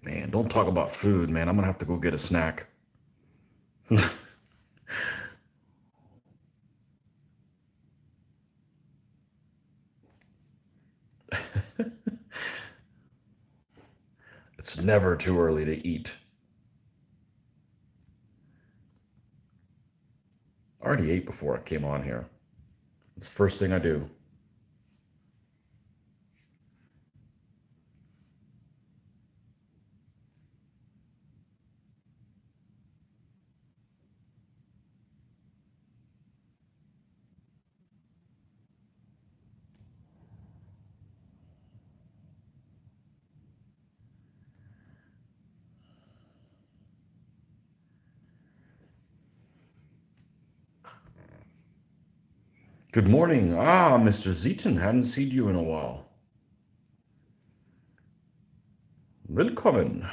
Man, don't talk about food, man. I'm gonna have to go get a snack. It's never too early to eat. I already ate before I came on here. It's the first thing I do. Good morning. Ah, Mr. Zeaton. Hadn't seen you in a while. Willkommen.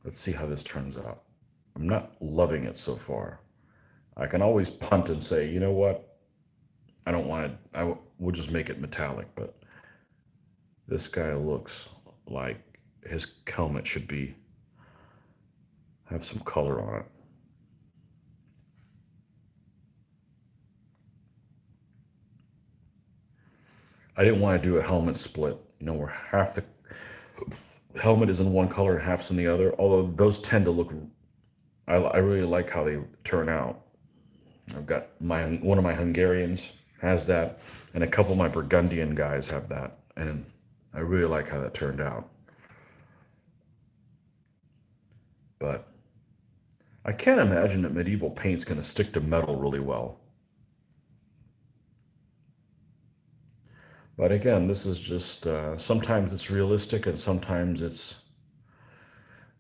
Let's see how this turns out. I'm not loving it so far. I can always punt and say, you know what? I don't want it. We'll just make it metallic. But this guy looks like his helmet should be have some color on it. I didn't want to do a helmet split, where half the helmet is in one color and half's in the other. Although those tend to look, I really like how they turn out. I've got one of my Hungarians has that, and a couple of my Burgundian guys have that, and I really like how that turned out. But I can't imagine that medieval paint's going to stick to metal really well. But again, this is just sometimes it's realistic and sometimes it's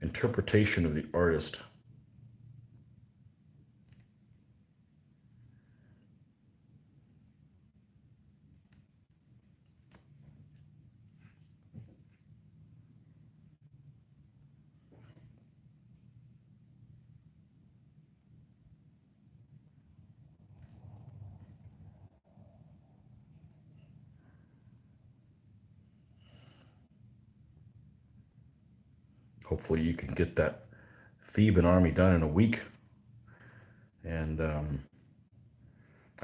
interpretation of the artist. Hopefully, you can get that Theban army done in a week. And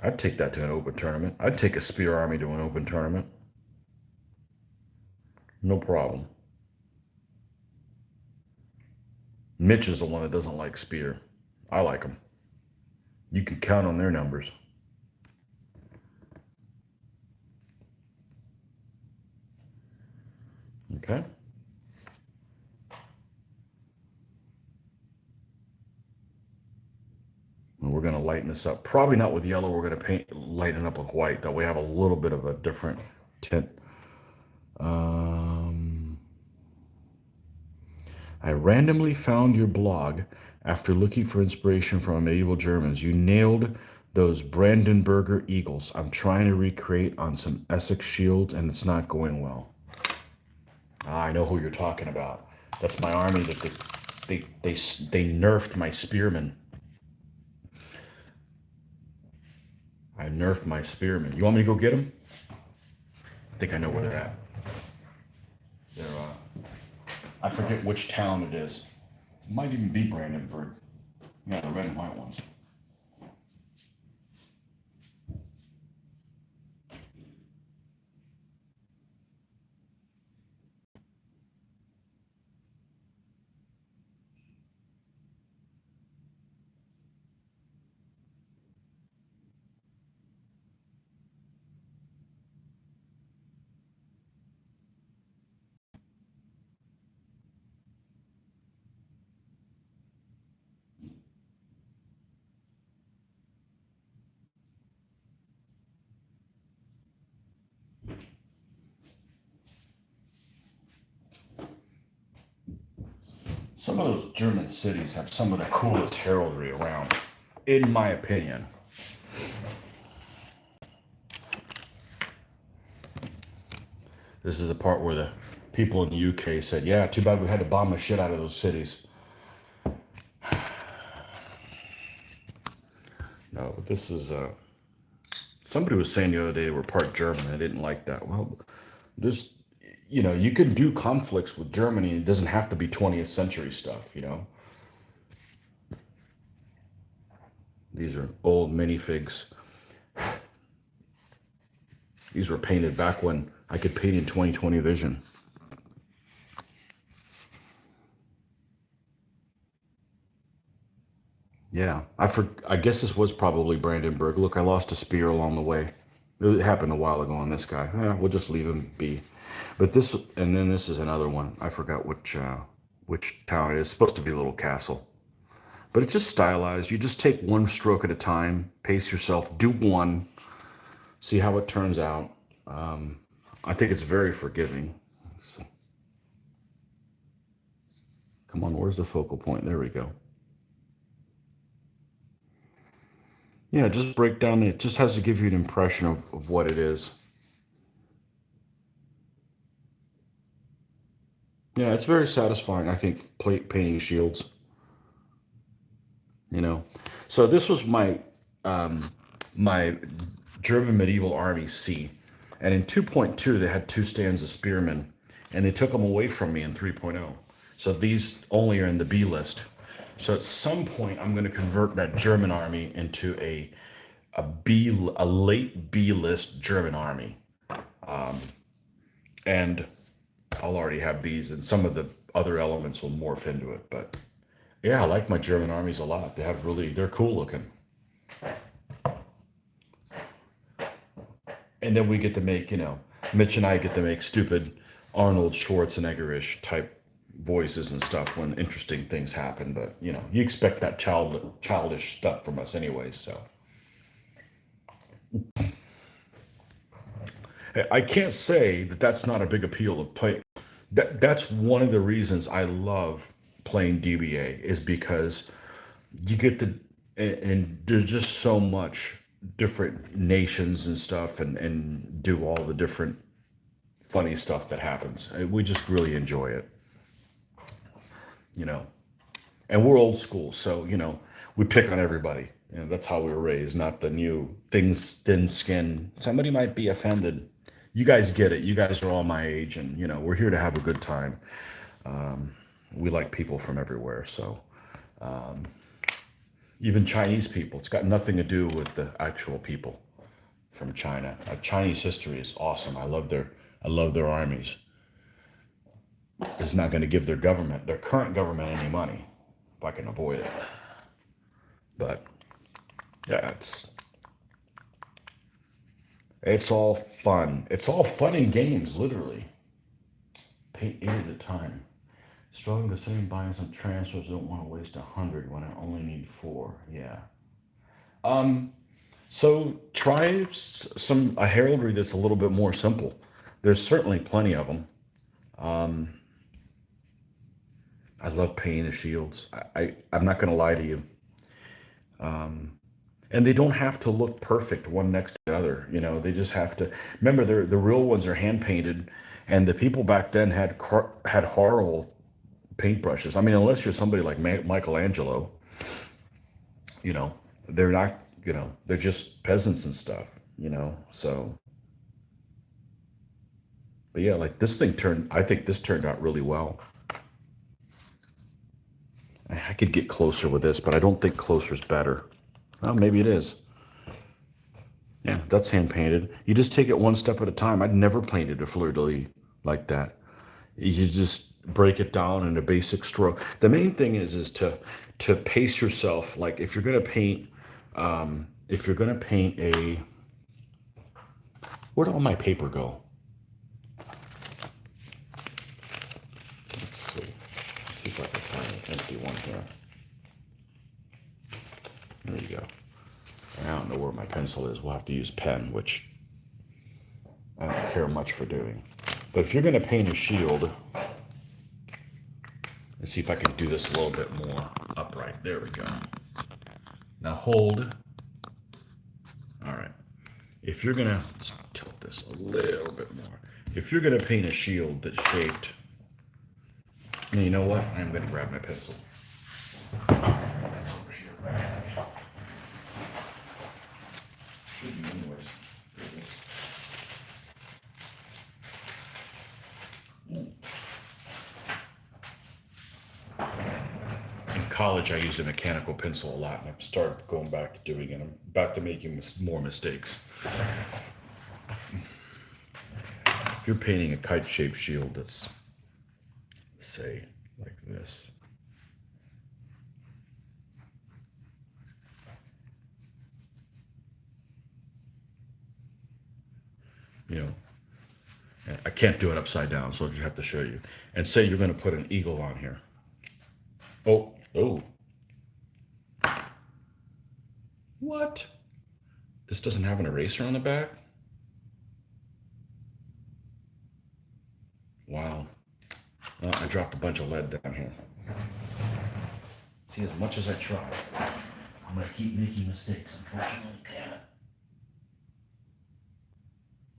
I'd take that to an open tournament. I'd take a spear army to an open tournament. No problem. Mitch is the one that doesn't like spear. I like them. You can count on their numbers. Okay. And we're going to lighten this up. Probably not with yellow. We're going to lighten up with white. That we have a little bit of a different tint. I randomly found your blog after looking for inspiration from medieval Germans. You nailed those Brandenburger Eagles. I'm trying to recreate on some Essex shields, and it's not going well. Ah, I know who you're talking about. That's my army that they nerfed my spearmen. I nerfed my spearmen. You want me to go get them? I think I know where they're at. They're I forget which town it is. It might even be Brandenburg. Yeah, the red and white ones. Some of those German cities have some of the coolest heraldry around, in my opinion. This is the part where the people in the UK said, yeah, too bad we had to bomb the shit out of those cities. No, but this is, somebody was saying the other day they were part German. I didn't like that. Well, there's, you can do conflicts with Germany. It doesn't have to be 20th century stuff. These are old minifigs. These were painted back when I could paint in 20/20 vision. Yeah, I guess this was probably Brandenburg. Look, I lost a spear along the way. It happened a while ago on this guy. We'll just leave him be. But this, and then this is another one. I forgot which town it is. It's supposed to be a little castle, but it's just stylized. You just take one stroke at a time, pace yourself, do one, see how it turns out. I think it's very forgiving. So, come on, where's the focal point? There we go. Yeah, just break down. It just has to give you an impression of what it is. Yeah, it's very satisfying, I think, painting shields, you know. So this was my German medieval army C. And in 2.2, they had two stands of spearmen, and they took them away from me in 3.0. So these only are in the B list. So at some point, I'm going to convert that German army into a late B list German army, and I'll already have these, and some of the other elements will morph into it. But yeah, I like my German armies a lot. They're cool looking. And then we get to make, Mitch and I get to make stupid Arnold Schwarzenegger-ish type voices and stuff when interesting things happen. But you expect that childish stuff from us anyway. So I can't say that that's not a big appeal of play. That's one of the reasons I love playing DBA is because you get to, and there's just so much different nations and stuff, and do all the different funny stuff that happens. We just really enjoy it, you know. And we're old school, so we pick on everybody. That's how we were raised, not the new things, thin skin. Somebody might be offended. You guys get it. You guys are all my age, and we're here to have a good time. We like people from everywhere, so Even Chinese people. It's got nothing to do with the actual people from China. Chinese history is awesome. I love their armies. It's not going to give their government, their current government, any money if I can avoid it. But yeah, it's all fun. It's all fun and games, literally. Pay 8 at a time. Struggling the same buying some transfers. Don't want to waste 100 when I only need 4. Yeah. So try some a heraldry that's a little bit more simple. There's certainly plenty of them. I love painting the shields. I'm not going to lie to you. And they don't have to look perfect one next to the other. You know, they just have to remember the real ones are hand painted, and the people back then had horrible paintbrushes. I mean, unless you're somebody like Michelangelo, you know, they're not. You know, they're just peasants and stuff. You know, so but yeah, like this thing turned. I think this turned out really well. I could get closer with this, but I don't think closer is better. Well, maybe it is. Yeah, that's hand painted. You just take it one step at a time. I'd never painted a fleur de lis like that. You just break it down in a basic stroke. The main thing is to pace yourself. Like if you're gonna paint a, where'd all my paper go? Let's see. Let's see if I can find an empty one here. There you go. I don't know where my pencil is. We'll have to use pen, which I don't care much for doing. But if you're going to paint a shield, let's see if I can do this a little bit more upright. There we go. Now hold. All right. If you're going to, let's tilt this a little bit more. If you're going to paint a shield that's shaped, and you know what? I'm going to grab my pencil. That's over here. Should be anyways. In college, I used a mechanical pencil a lot, and I've started going back to doing it. I'm back to making more mistakes. If you're painting a kite-shaped shield that's, say, like this. You know, I can't do it upside down, so I'll just have to show you. And say you're going to put an eagle on here. Oh. What? This doesn't have an eraser on the back? Wow. Well, I dropped a bunch of lead down here. See, as much as I try, I'm going to keep making mistakes, unfortunately. Damn it.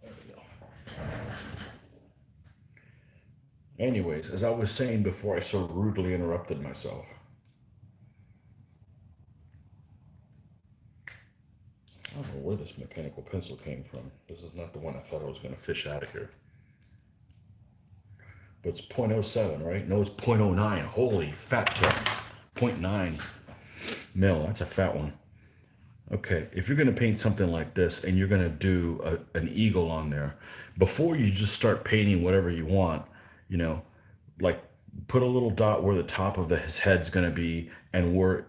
There we go. Anyways, as I was saying before I so rudely interrupted myself, I don't know where this mechanical pencil came from. This is not the one I thought I was going to fish out of here. But it's .07, right? No, it's .09. Holy fat tip. .9 mil. That's a fat one. Okay, if you're going to paint something like this and you're going to do an eagle on there, before you just start painting whatever you want, you know, like put a little dot where the top of his head's going to be and where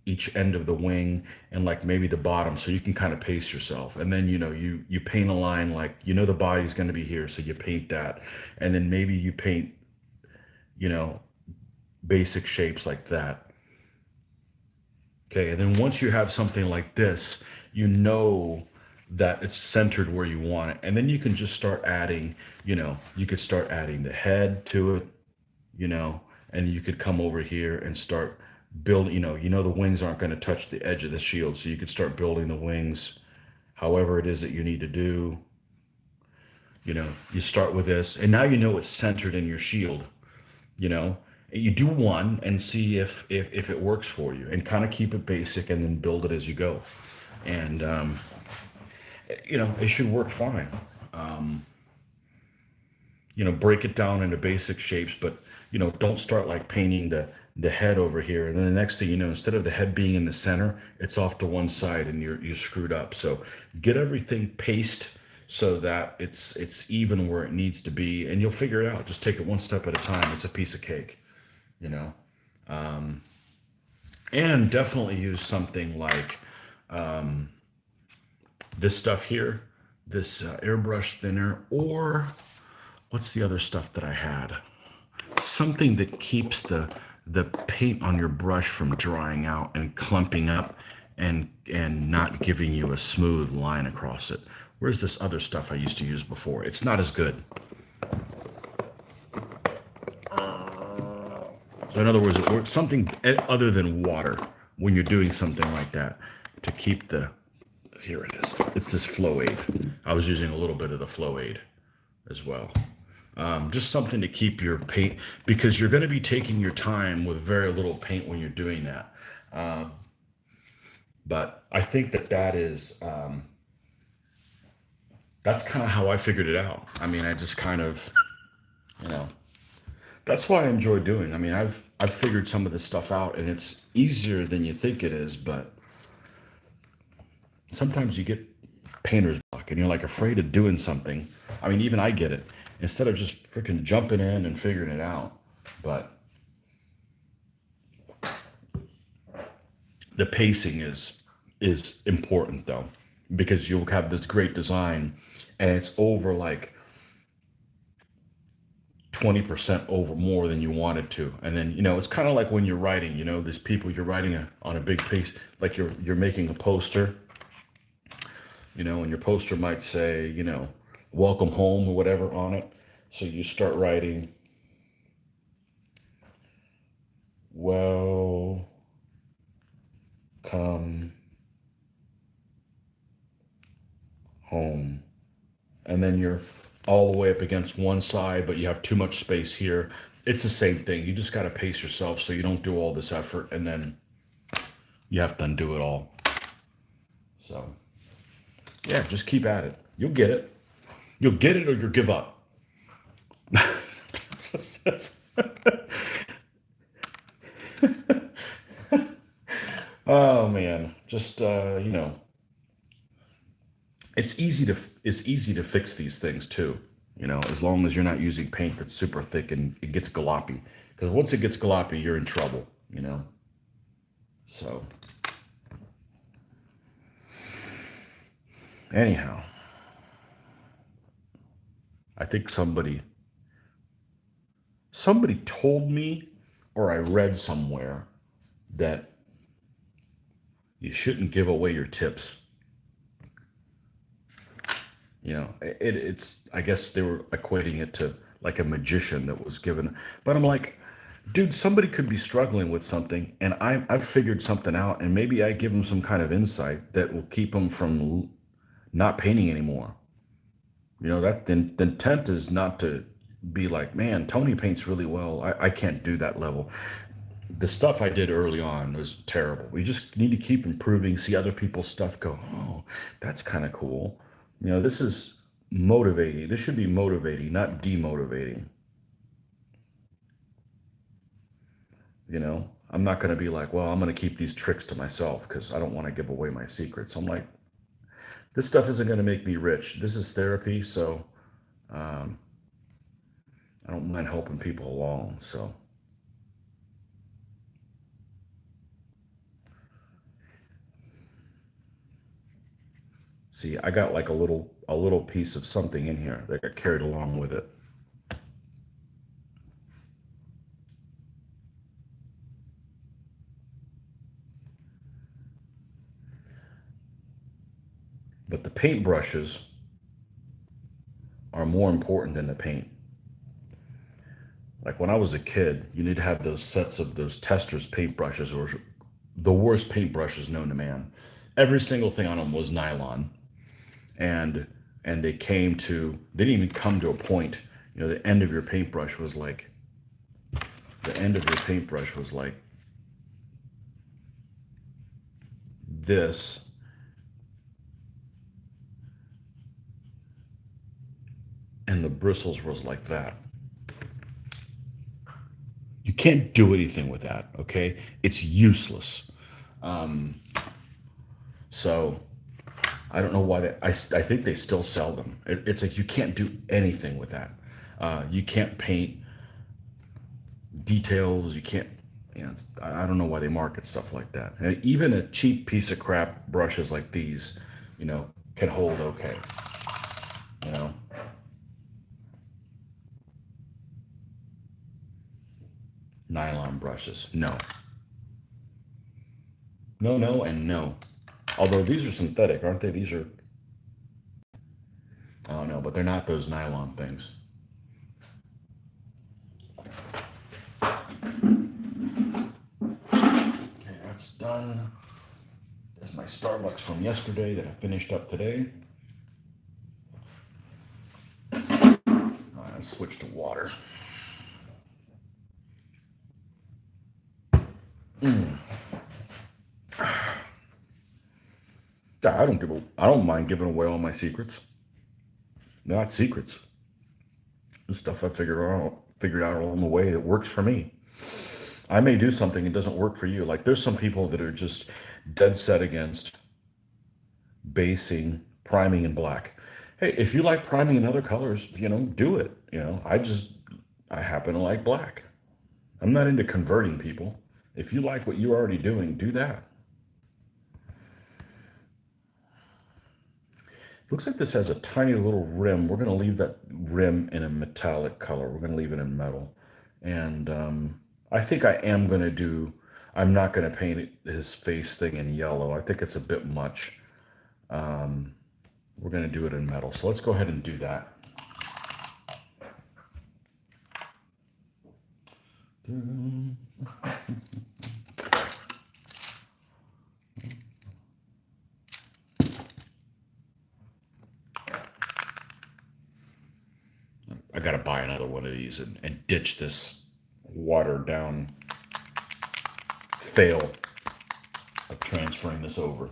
each end of the wing and like maybe the bottom, so you can kind of pace yourself. And then, you know, you paint a line like, you know, the body's going to be here, so you paint that. And then maybe you paint, you know, basic shapes like that. Okay, and then once you have something like this, you know that it's centered where you want it. And then you can just start adding, you know, you could start adding the head to it, you know, and you could come over here and start building, you know the wings aren't going to touch the edge of the shield. So you could start building the wings however it is that you need to do. You know, you start with this, and now you know it's centered in your shield, you know. You do one and see if it works for you, and kind of keep it basic and then build it as you go. And you know, it should work fine. You know, break it down into basic shapes, but you know, don't start like painting the head over here, and then the next thing you know, instead of the head being in the center, it's off to one side, and you're screwed up. So get everything paced so that it's even where it needs to be, and you'll figure it out. Just take it one step at a time. It's a piece of cake, you know. And definitely use something like this stuff here, this airbrush thinner, or what's the other stuff that I had? Something that keeps the paint on your brush from drying out and clumping up and not giving you a smooth line across it. Where's this other stuff I used to use before? It's not as good. So in other words, it works something other than water when you're doing something like that to keep the, here it is. It's this flow aid. I was using a little bit of the flow aid as well. Just something to keep your paint, because you're going to be taking your time with very little paint when you're doing that. But I think that that is, that's kind of how I figured it out. I mean, I just kind of, you know, that's what I enjoy doing. I mean, I've figured some of this stuff out, and it's easier than you think it is, but sometimes you get painter's block and you're like afraid of doing something. I mean, even I get it. Instead of just freaking jumping in and figuring it out. But the pacing is important though, because you'll have this great design and it's over like 20% over more than you wanted to. And then, it's kind of like when you're writing, there's people you're writing on a big piece, like you're making a poster, and your poster might say, welcome home or whatever on it. So you start writing, welcome home. And then you're all the way up against one side, but you have too much space here. It's the same thing. You just got to pace yourself so you don't do all this effort and then you have to undo it all. So, yeah, just keep at it. You'll get it. You'll get it or you'll give up. Oh man, just it's easy to fix these things too. As long as you're not using paint that's super thick and it gets gloppy. Because once it gets gloppy, you're in trouble. So anyhow, I think somebody told me, or I read somewhere, that you shouldn't give away your tips. It's, I guess they were equating it to like a magician that was given, but I'm like, dude, somebody could be struggling with something and I've figured something out, and maybe I give them some kind of insight that will keep them from not painting anymore. That the intent is not to be like, man, Tony paints really well. I can't do that level. The stuff I did early on was terrible. We just need to keep improving, see other people's stuff, go, oh, that's kind of cool. This is motivating. This should be motivating, not demotivating. I'm not going to be like, well, I'm going to keep these tricks to myself because I don't want to give away my secrets. I'm like, this stuff isn't going to make me rich. This is therapy. So um, I don't mind helping people along. So see, I got like a little piece of something in here that got carried along with it. But the paint brushes are more important than the paint. Like when I was a kid, you need to have those sets of those testers paintbrushes, or the worst paintbrushes known to man. Every single thing on them was nylon, and they didn't even come to a point. The end of your paintbrush was like the end of your paintbrush was like this, and the bristles was like that. You can't do anything with that. Okay, it's useless. So I don't know why they. I think they still sell them. It's like you can't do anything with that. You can't paint details. You can't. You know, I don't know why they market stuff like that. And even a cheap piece of crap brushes like these, you know, can hold okay. You know, nylon brushes. No, no, no, and no. Although these are synthetic, aren't they? These are. I don't know, but they're not those nylon things. Okay, that's done. There's my Starbucks from yesterday that I finished up today. Let's switch to water. I don't mind giving away all my secrets. They're not secrets. The stuff I figured out along the way that works for me. I may do something that doesn't work for you. Like there's some people that are just dead set against basing, priming in black. Hey, if you like priming in other colors, you know, do it. You know, I happen to like black. I'm not into converting people. If you like what you're already doing, do that. Looks like this has a tiny little rim. We're going to leave that rim in a metallic color. We're going to leave it in metal. And I think I am going to do, I'm not going to paint his face thing in yellow. I think it's a bit much. We're going to do it in metal. So let's go ahead and do that. I got to buy another one of these and ditch this watered down fail of transferring this over.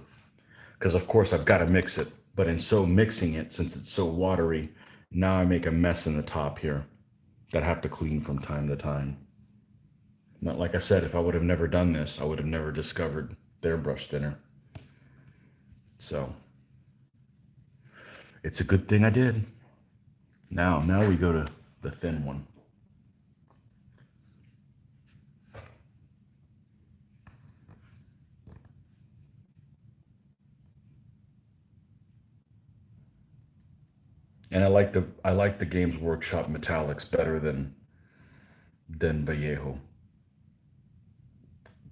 Because of course I've got to mix it, but in so mixing it, since it's so watery, now I make a mess in the top here that I have to clean from time to time. Not like I said, if I would have never done this, I would have never discovered their brush thinner. So it's a good thing I did. Now we go to the thin one. And I like the Games Workshop metallics better than Vallejo.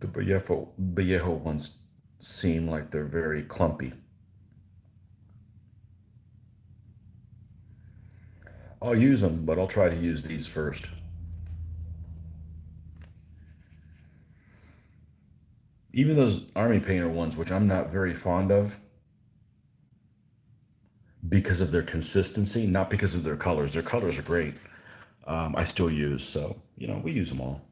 The Vallejo ones seem like they're very clumpy. I'll use them, but I'll try to use these first. Even those Army Painter ones, which I'm not very fond of because of their consistency, not because of their colors. Their colors are great. I still use, so, you know, we use them all.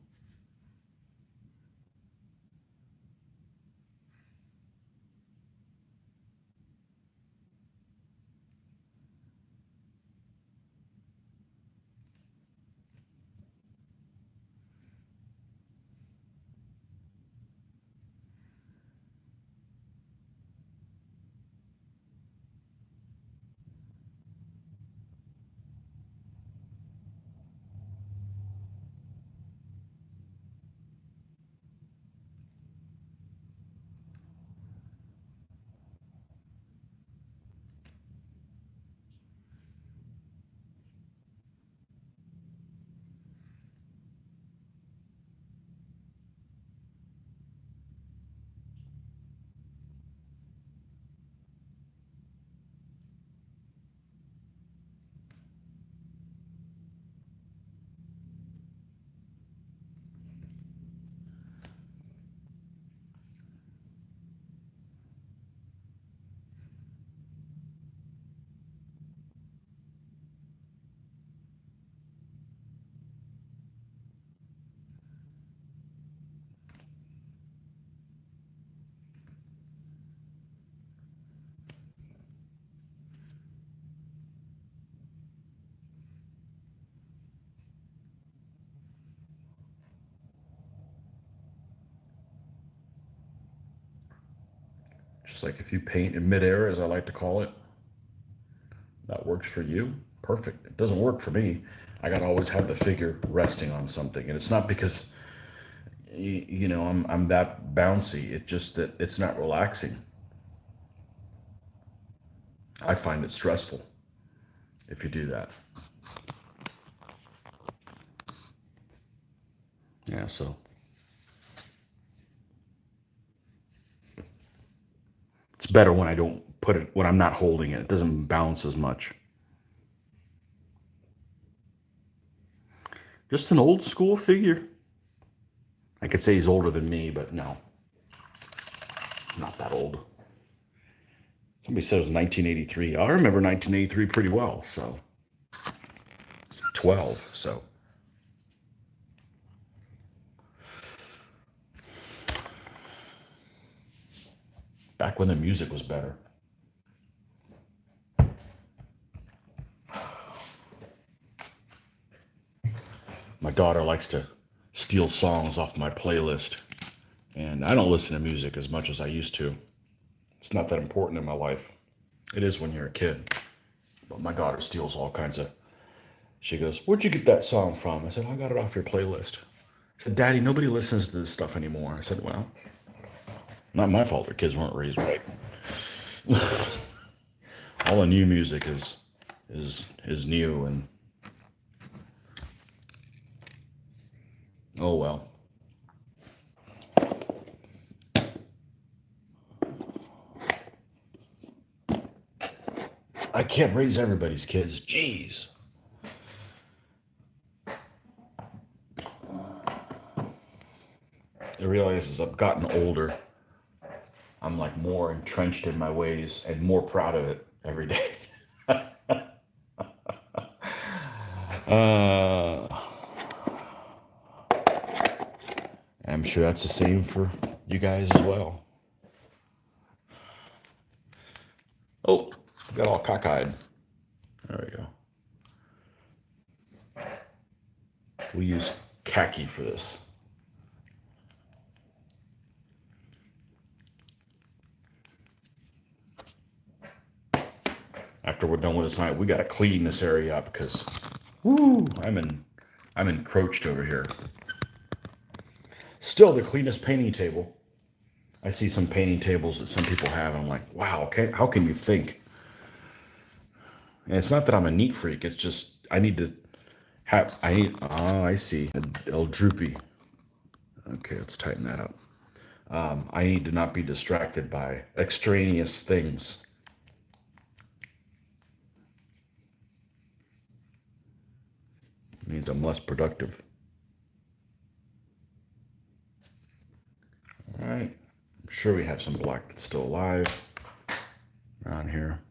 Just like if you paint in midair, as I like to call it, that works for you, perfect. It doesn't work for me. I got to always have the figure resting on something. And it's not because, I'm that bouncy. It's just that it's not relaxing. I find it stressful if you do that. Yeah, so it's better when I don't put it, when I'm not holding it. It doesn't bounce as much. Just an old school figure. I could say he's older than me, but no, not that old. Somebody said it was 1983. I remember 1983 pretty well, so 12, so. Back when the music was better. My daughter likes to steal songs off my playlist, and I don't listen to music as much as I used to. It's not that important in my life. It is when you're a kid. But my daughter steals all kinds of. She goes, "Where'd you get that song from?" I said, "I got it off your playlist." I said, "Daddy, nobody listens to this stuff anymore." I said, "Well, not my fault. The kids weren't raised right. All the new music is new, and oh well." I can't raise everybody's kids. Jeez. I realize as I've gotten older, I'm like more entrenched in my ways and more proud of it every day. uh, I'm sure that's the same for you guys as well. Oh, got all cockeyed. There we go. We use khaki for this. After we're done with this night, we got to clean this area up because, whoo, I'm encroached over here. Still the cleanest painting table. I see some painting tables that some people have, and I'm like, wow, okay, how can you think? And it's not that I'm a neat freak. It's just I need to have. I need. Oh, I see. El droopy. Okay, let's tighten that up. I need to not be distracted by extraneous things. It means I'm less productive. All right. I'm sure we have some black that's still alive around here.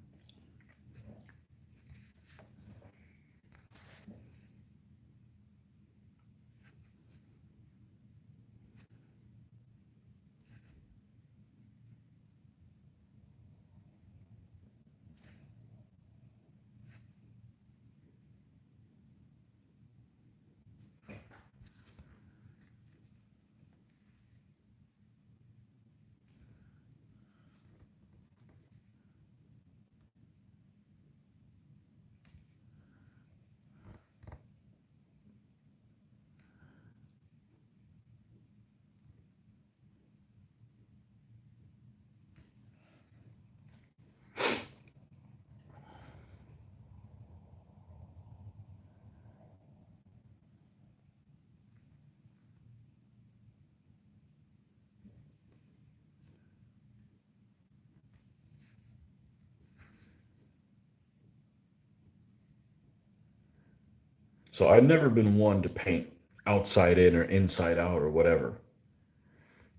So I've never been one to paint outside in or inside out or whatever.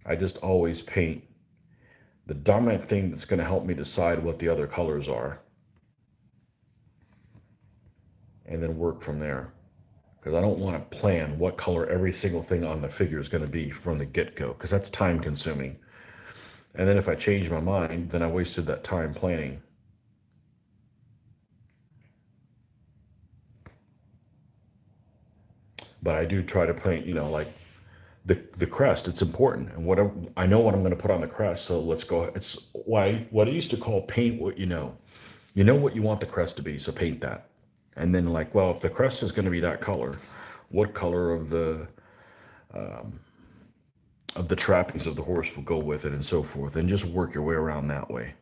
I just always paint the dominant thing that's going to help me decide what the other colors are and then work from there. Because I don't want to plan what color every single thing on the figure is going to be from the get-go, because that's time consuming. And then if I change my mind, then I wasted that time planning. But I do try to paint, like the crest. It's important, and I know what I'm going to put on the crest. So let's go. It's why what I used to call paint what you know. You know what you want the crest to be, so paint that. And then like, well, if the crest is going to be that color, what color of the trappings of the horse will go with it, and so forth, and just work your way around that way.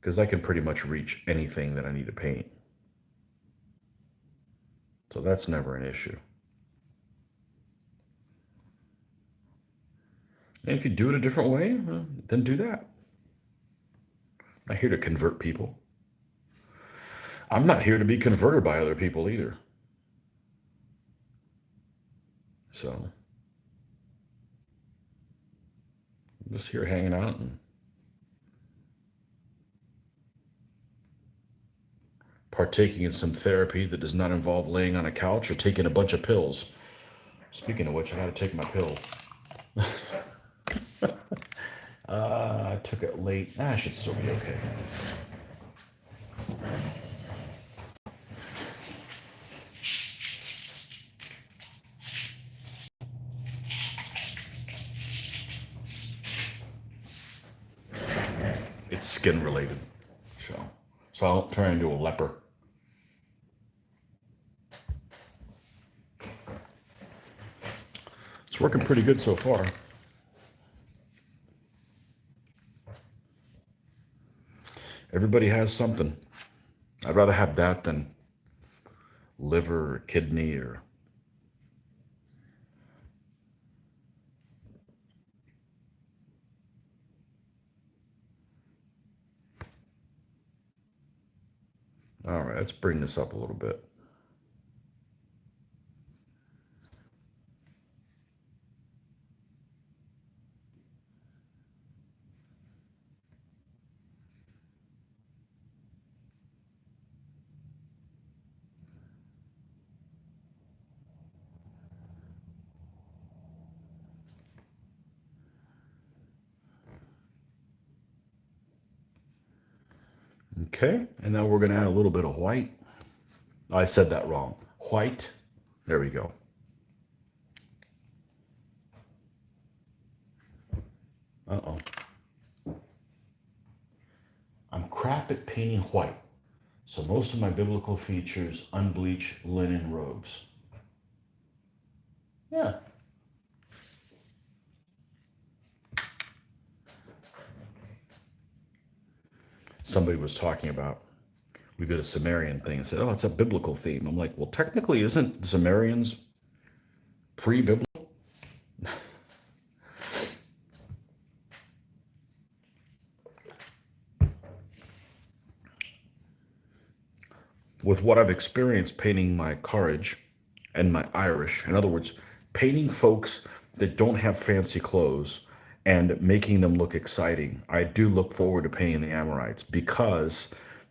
Because I can pretty much reach anything that I need to paint. So that's never an issue. And if you do it a different way, then do that. I'm not here to convert people. I'm not here to be converted by other people either. So I'm just here hanging out and partaking in some therapy that does not involve laying on a couch or taking a bunch of pills. Speaking of which, I gotta take my pill. I took it late. I should still be okay. It's skin related. So I'll turn into a leper. It's working pretty good so far. Everybody has something. I'd rather have that than liver or kidney or. All right, let's bring this up a little bit. Okay, and now we're going to add a little bit of white. I said that wrong. White. There we go. Uh-oh. I'm crap at painting white. So most of my biblical features, unbleached linen robes. Yeah. Somebody was talking about, we did a Sumerian thing and said, oh, it's a biblical theme. I'm like, well, technically, isn't Sumerians pre-biblical? With what I've experienced painting my courage and my Irish, in other words, painting folks that don't have fancy clothes and making them look exciting, I do look forward to painting the Amorites because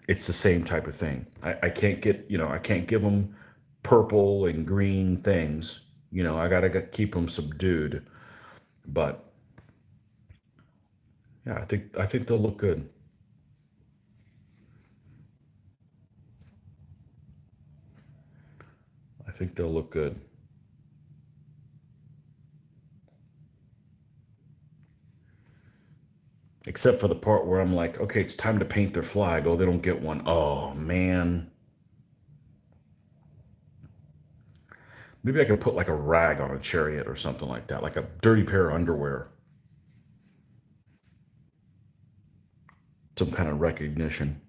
it's the same type of thing. I can't I can't give them purple and green things. I gotta keep them subdued. But yeah, I think they'll look good. I think they'll look good. Except for the part where I'm like, okay, it's time to paint their flag. Oh, they don't get one. Oh man. Maybe I could put like a rag on a chariot or something like that, like a dirty pair of underwear. Some kind of recognition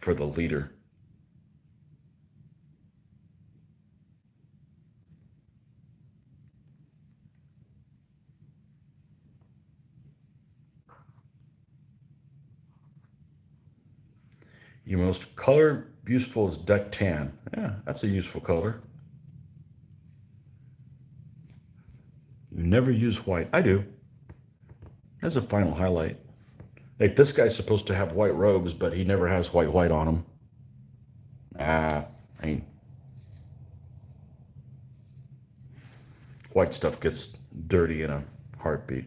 for the leader. Your most color useful is deck tan. Yeah, that's a useful color. You never use white. I do. That's a final highlight. Like this guy's supposed to have white robes, but he never has white on him. Ah, I mean, white stuff gets dirty in a heartbeat.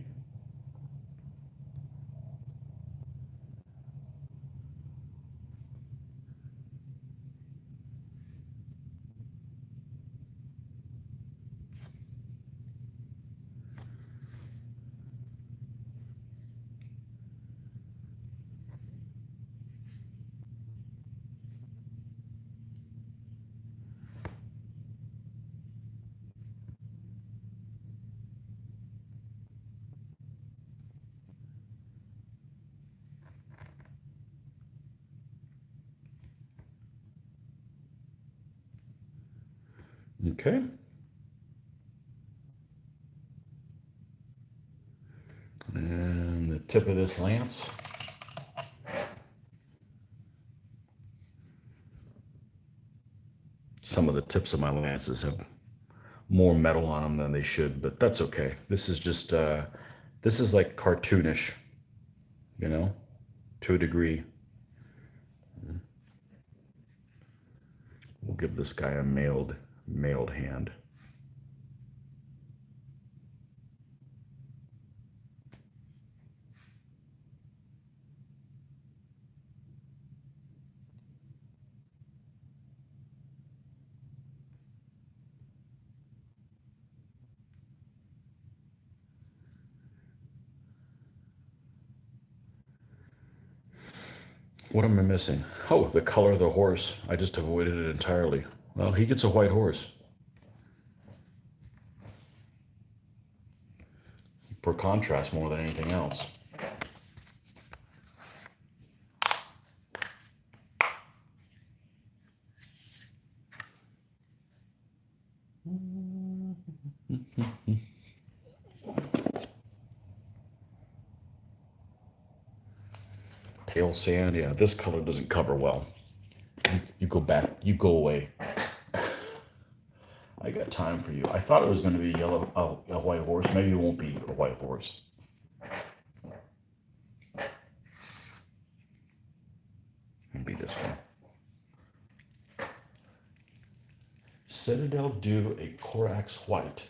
Okay. And the tip of this lance. Some of the tips of my lances have more metal on them than they should, but that's okay. This is just, this is like cartoonish, you know, to a degree. We'll give this guy a mailed hand. What am I missing? Oh, the color of the horse. I just avoided it entirely. Well, he gets a white horse. For contrast more than anything else. Pale sand, yeah, this color doesn't cover well. You go back, you go away. I got time for you. I thought it was going to be yellow, a white horse. Maybe it won't be a white horse. Maybe this one. Citadel do a Corax white.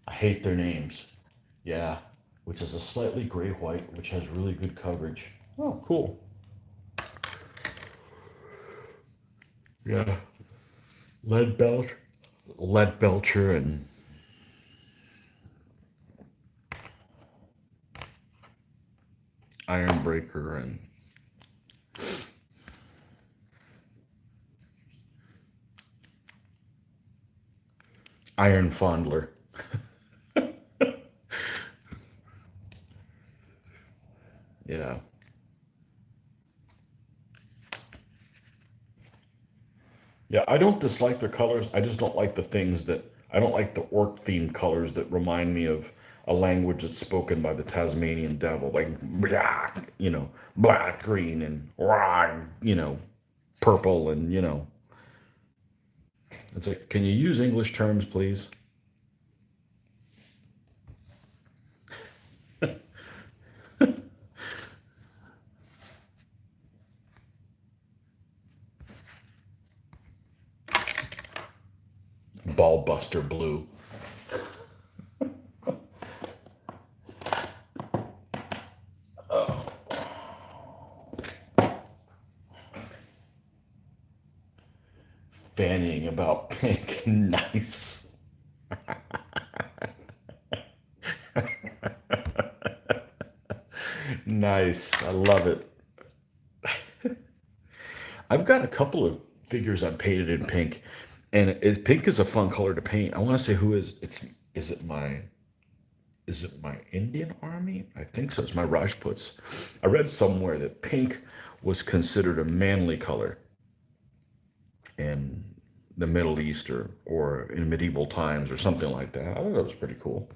I hate their names. Yeah, which is a slightly gray white, which has really good coverage. Oh, cool. Yeah. Lead belt, lead belcher, and iron breaker, and iron fondler. Yeah. Yeah, I don't dislike their colors. I just don't like the things that I don't like the orc themed colors that remind me of a language that's spoken by the Tasmanian devil, like black, black, green, and purple, and it's like, can you use English terms, please? Ballbuster blue. Fannying about pink. Nice. Nice. I love it. I've got a couple of figures I painted in pink, and pink is a fun color to paint. I want to say who is it's is it my Indian army? I think so. It's my Rajputs. I read somewhere that pink was considered a manly color in the Middle East or in medieval times or something like that. I thought that was pretty cool.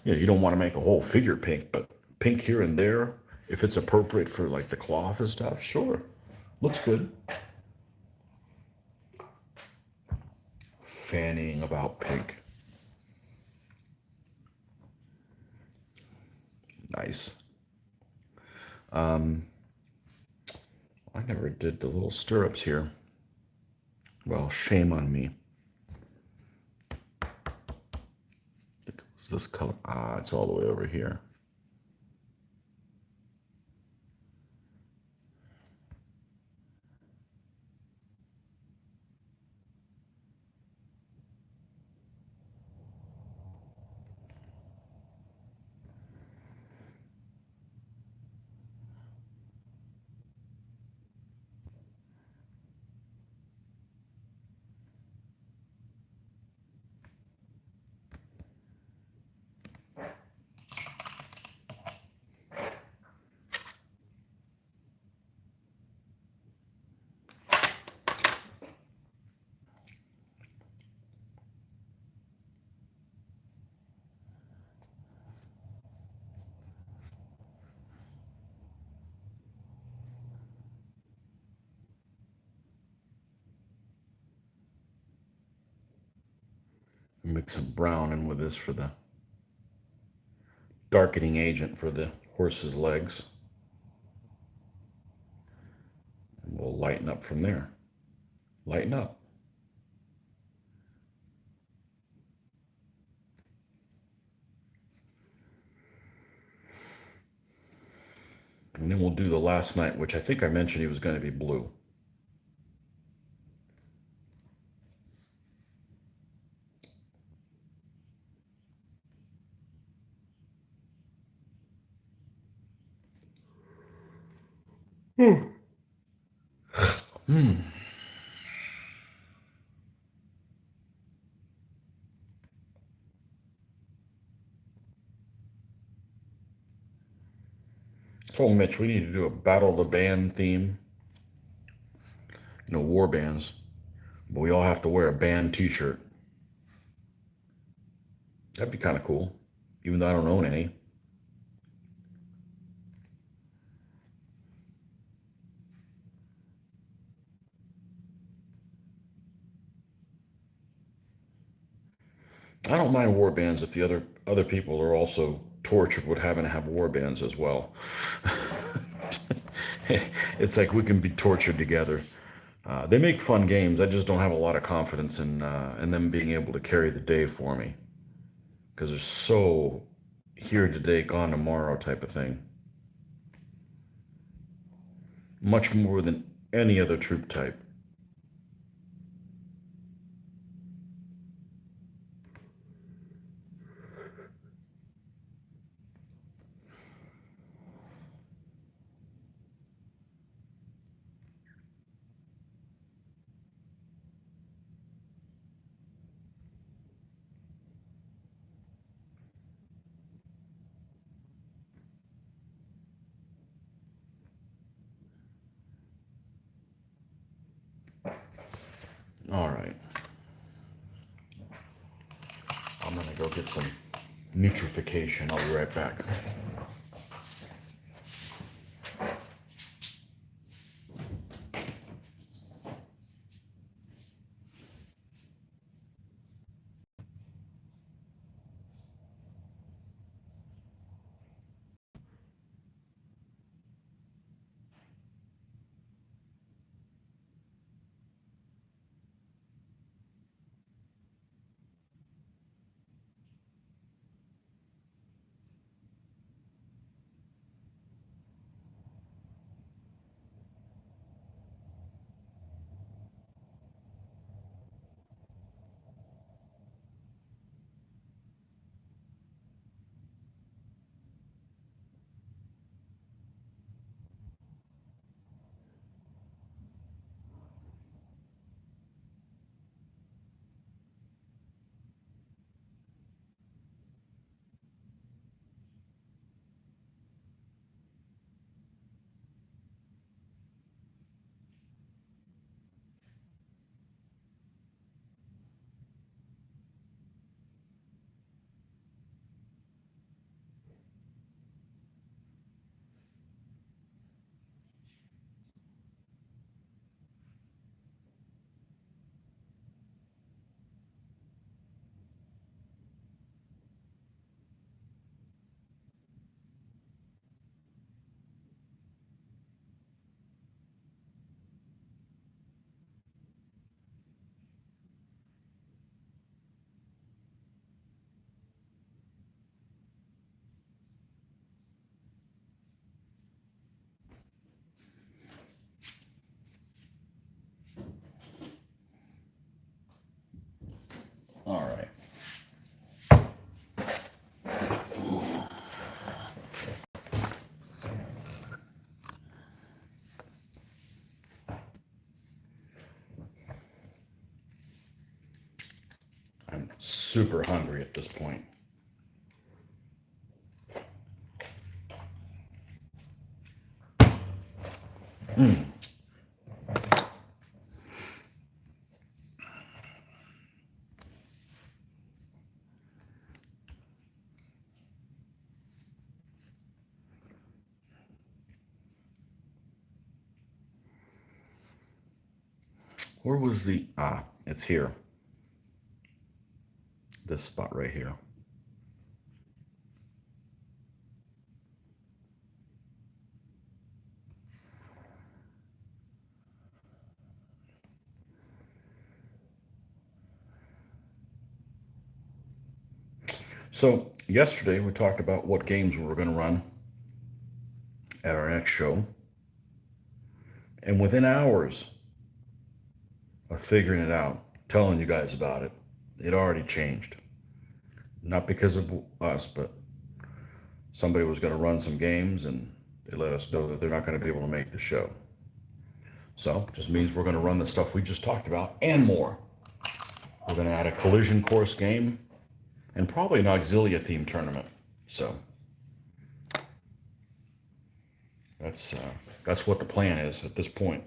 Yeah, you don't want to make a whole figure pink, but pink here and there, if it's appropriate for like the cloth and stuff, sure. Looks good. Fanning about pink. Nice. I never did the little stirrups here. Well, shame on me. Is this color? Ah, it's all the way over here. Mix some brown in with this for the darkening agent for the horse's legs. And we'll lighten up from there. Lighten up. And then we'll do the last night, which I think I mentioned he was going to be blue. Told Mitch we need to do a battle of the band theme. War bands. But we all have to wear a band t-shirt. That'd be kind of cool, even though I don't own any. I don't mind war bands if the other people are also tortured with having to have war bands as well. It's like we can be tortured together. They make fun games. I just don't have a lot of confidence in them being able to carry the day for me because they're so here today, gone tomorrow type of thing. Much more than any other troop type. All right. I'm gonna go get some nutrification. I'll be right back. All right. I'm super hungry at this point. Where was it's here. this spot right here. So yesterday we talked about what games we were going to run at our next show. And within hours of figuring it out, telling you guys about it, it already changed. Not because of us, but somebody was going to run some games and they let us know that they're not going to be able to make the show. So it just means we're going to run the stuff we just talked about and more. We're going to add a collision course game and probably an auxilia themed tournament. So that's what the plan is at this point.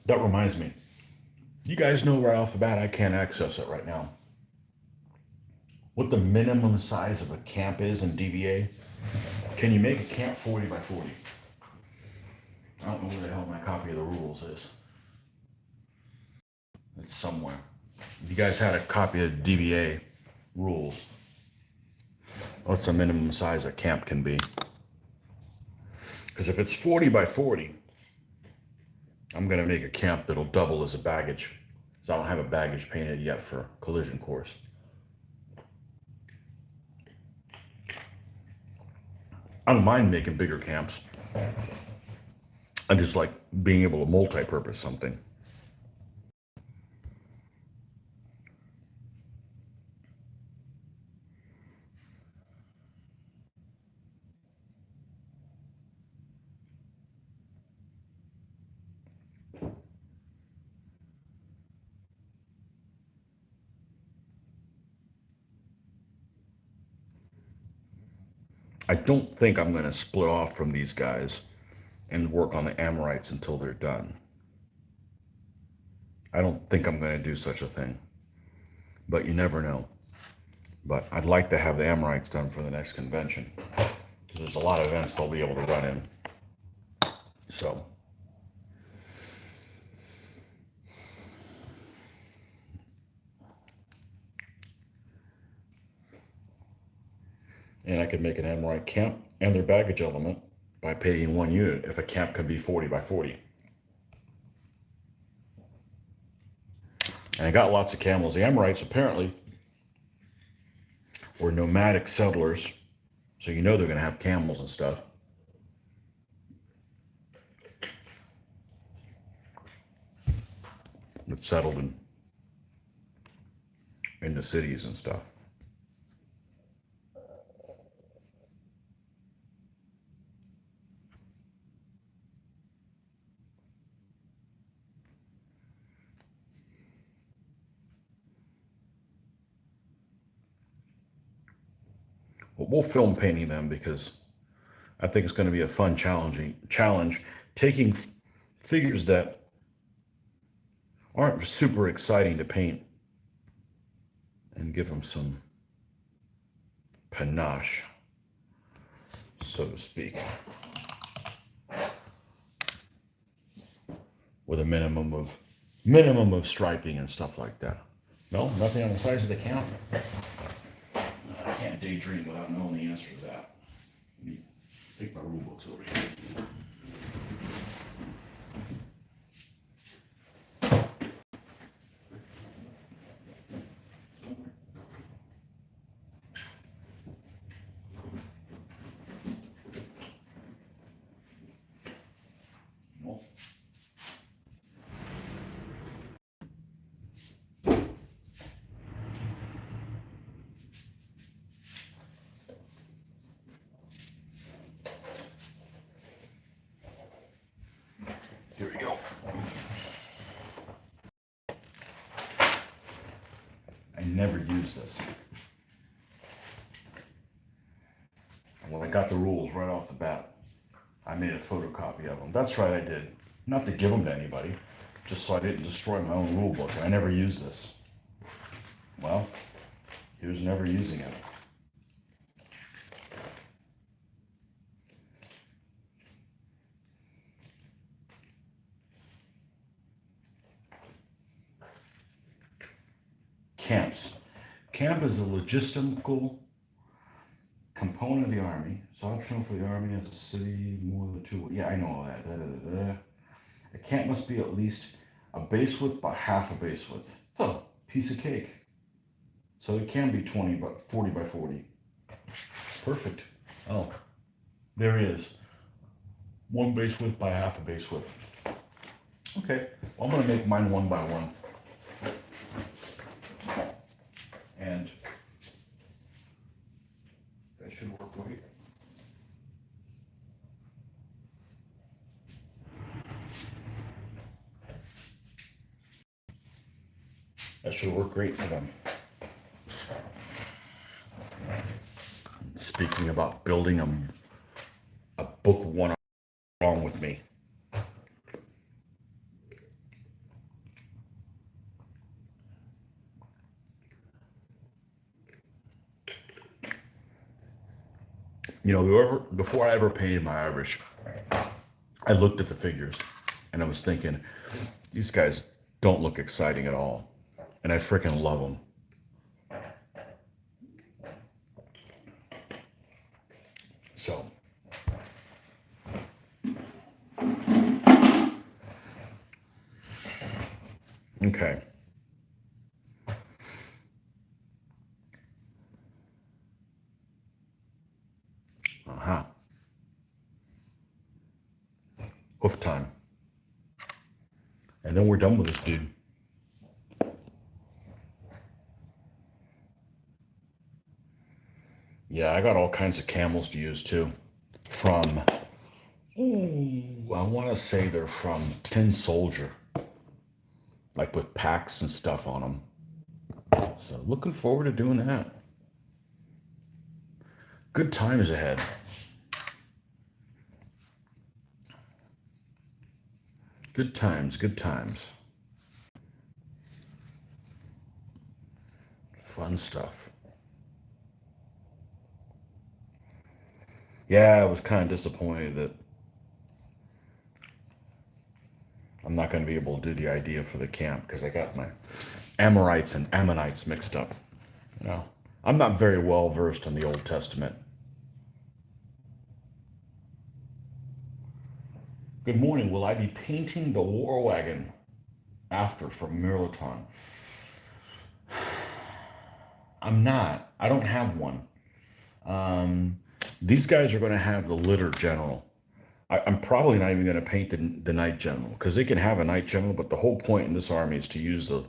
That reminds me. You guys know right off the bat I can't access it right now. What the minimum size of a camp is in DBA? Can you make a camp 40 by 40? I don't know where the hell my copy of the rules is. It's somewhere. If you guys had a copy of DBA rules, what's the minimum size a camp can be? Because if it's 40 by 40, I'm going to make a camp that'll double as a baggage. Because I don't have a baggage painted yet for collision course. I don't mind making bigger camps. I just like being able to multi-purpose something. I don't think I'm going to split off from these guys and work on the Amorites until they're done. I don't think I'm going to do such a thing, but you never know. But I'd like to have the Amorites done for the next convention because there's a lot of events they'll be able to run in. So, and I could make an Amorite camp and their baggage element by paying one unit if a camp can be 40 by 40. And I got lots of camels. The Amorites apparently were nomadic settlers, so you know they're going to have camels and stuff. That settled in the cities and stuff. But we'll film painting them because I think it's going to be a fun challenge taking figures that aren't super exciting to paint and give them some panache, so to speak, with a minimum of striping and stuff like that. No, nothing on the size of the camp. I can't daydream without knowing the answer to that. Let me take my rule books over here. Here we go. I never use this. Well, I got the rules right off the bat. I made a photocopy of them. That's right, I did. Not to give them to anybody, just so I didn't destroy my own rule book. I never use this. Well, here's never using it. Camps. Camp is a logistical component of the army. It's optional for the army as a city more than two. Yeah, I know all that. Da, da, da, da. A camp must be at least a base width by half a base width. It's a piece of cake. So it can be 20 by 40 by 40. Perfect. Oh, there he is. One base width by half a base width. Okay, well, I'm gonna make mine one by one. And that should work great. That should work great for them. Speaking about building a book one along with me. You know, before I ever painted my Irish, I looked at the figures and I was thinking, these guys don't look exciting at all. And I freaking love them. So, okay. Uh-huh. Hoof time. And then we're done with this dude. Yeah, I got all kinds of camels to use too. From, I want to say they're from Tin Soldier, like with packs and stuff on them. So looking forward to doing that. Good times ahead. Good times, good times. Fun stuff. Yeah, I was kind of disappointed that I'm not going to be able to do the idea for the camp because I got my Amorites and Ammonites mixed up. You know, I'm not very well versed in the Old Testament. Good morning. Will I be painting the war wagon after from Mirliton? I'm not. I don't have one. Um, these guys are going to have the litter general. I'm probably not even going to paint the knight general because they can have a knight general, but the whole point in this army is to use the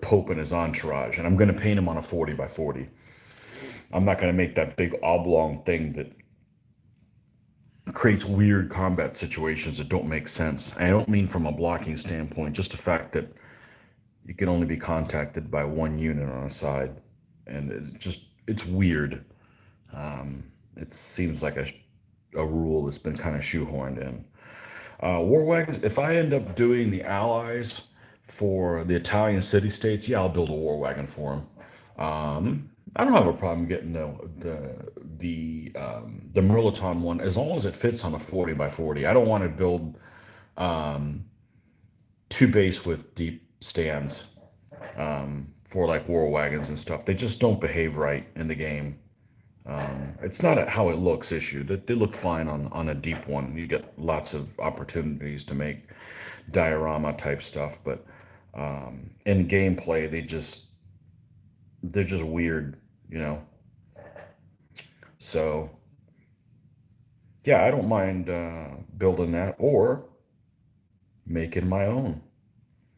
Pope and his entourage, and I'm going to paint him on a 40 by 40. I'm not going to make that big oblong thing that creates weird combat situations that don't make sense. I don't mean from a blocking standpoint, just the fact that you can only be contacted by one unit on a side, and it's weird. It seems like a rule that's been kind of shoehorned in. War wagons, if I end up doing the allies for the Italian city-states, yeah, I'll build a war wagon for them. I don't have a problem getting the Merlaton one as long as it fits on a 40 by 40. I don't want to build two base with deep stands for like war wagons and stuff. They just don't behave right in the game. It's not a how it looks issue. That they look fine on a deep one. You get lots of opportunities to make diorama type stuff, but in gameplay they're just weird, you know. So yeah, I don't mind building that or making my own.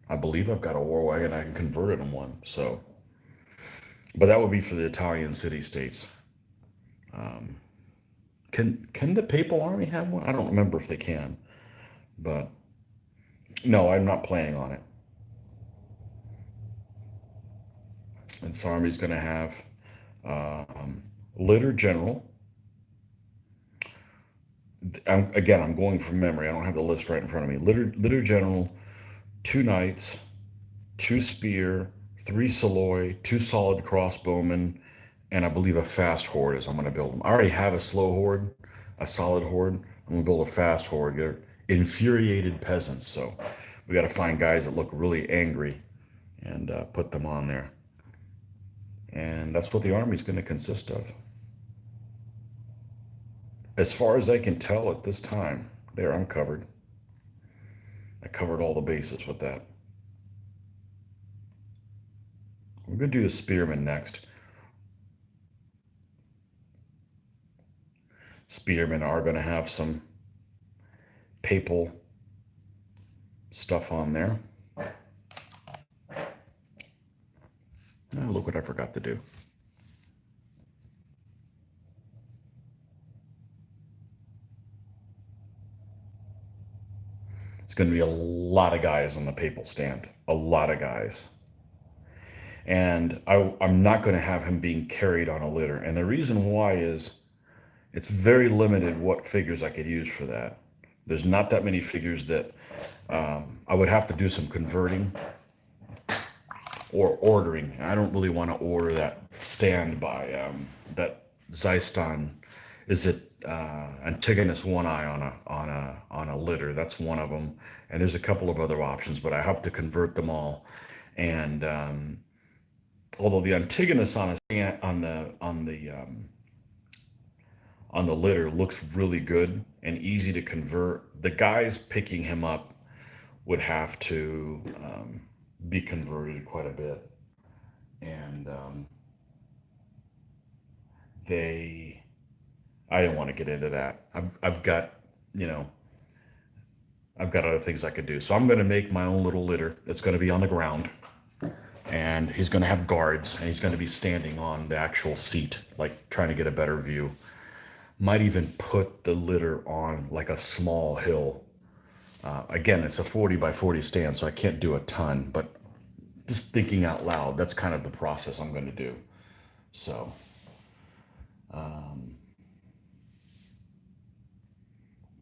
I believe I've got a war wagon I can convert it in one. So, but that would be for the Italian city-states. Can the Papal Army have one? I don't remember if they can, but no, I'm not planning on it. And this army's going to have litter general. I'm going from memory. I don't have the list right in front of me. Litter general, two knights, two spear, three Saloy, two solid crossbowmen, and I believe a fast horde is I'm going to build them. I already have a slow horde, a solid horde. I'm going to build a fast horde. They're infuriated peasants, so we got to find guys that look really angry and put them on there. And that's what the Army's going to consist of. As far as I can tell at this time, there, I'm covered. I covered all the bases with that. We're going to do the Spearmen next. Spearmen are going to have some papal stuff on there. Oh, look what I forgot to do. It's going to be a lot of guys on the papal stand. A lot of guys. And I'm not going to have him being carried on a litter. And the reason why is it's very limited what figures I could use for that. There's not that many figures that I would have to do some converting or ordering. I don't really want to order that stand by that Zyston. Is it Antigonus One Eye on a litter? That's one of them, and there's a couple of other options, but I have to convert them all. And although the Antigonus on the litter looks really good and easy to convert, the guys picking him up would have to be converted quite a bit. And I didn't want to get into that. I've got, I've got other things I could do. So I'm going to make my own little litter that's going to be on the ground. And he's going to have guards, and he's going to be standing on the actual seat, like trying to get a better view. Might even put the litter on like a small hill. Again, it's a 40 by 40 stand, so I can't do a ton, but just thinking out loud, that's kind of the process I'm going to do. So,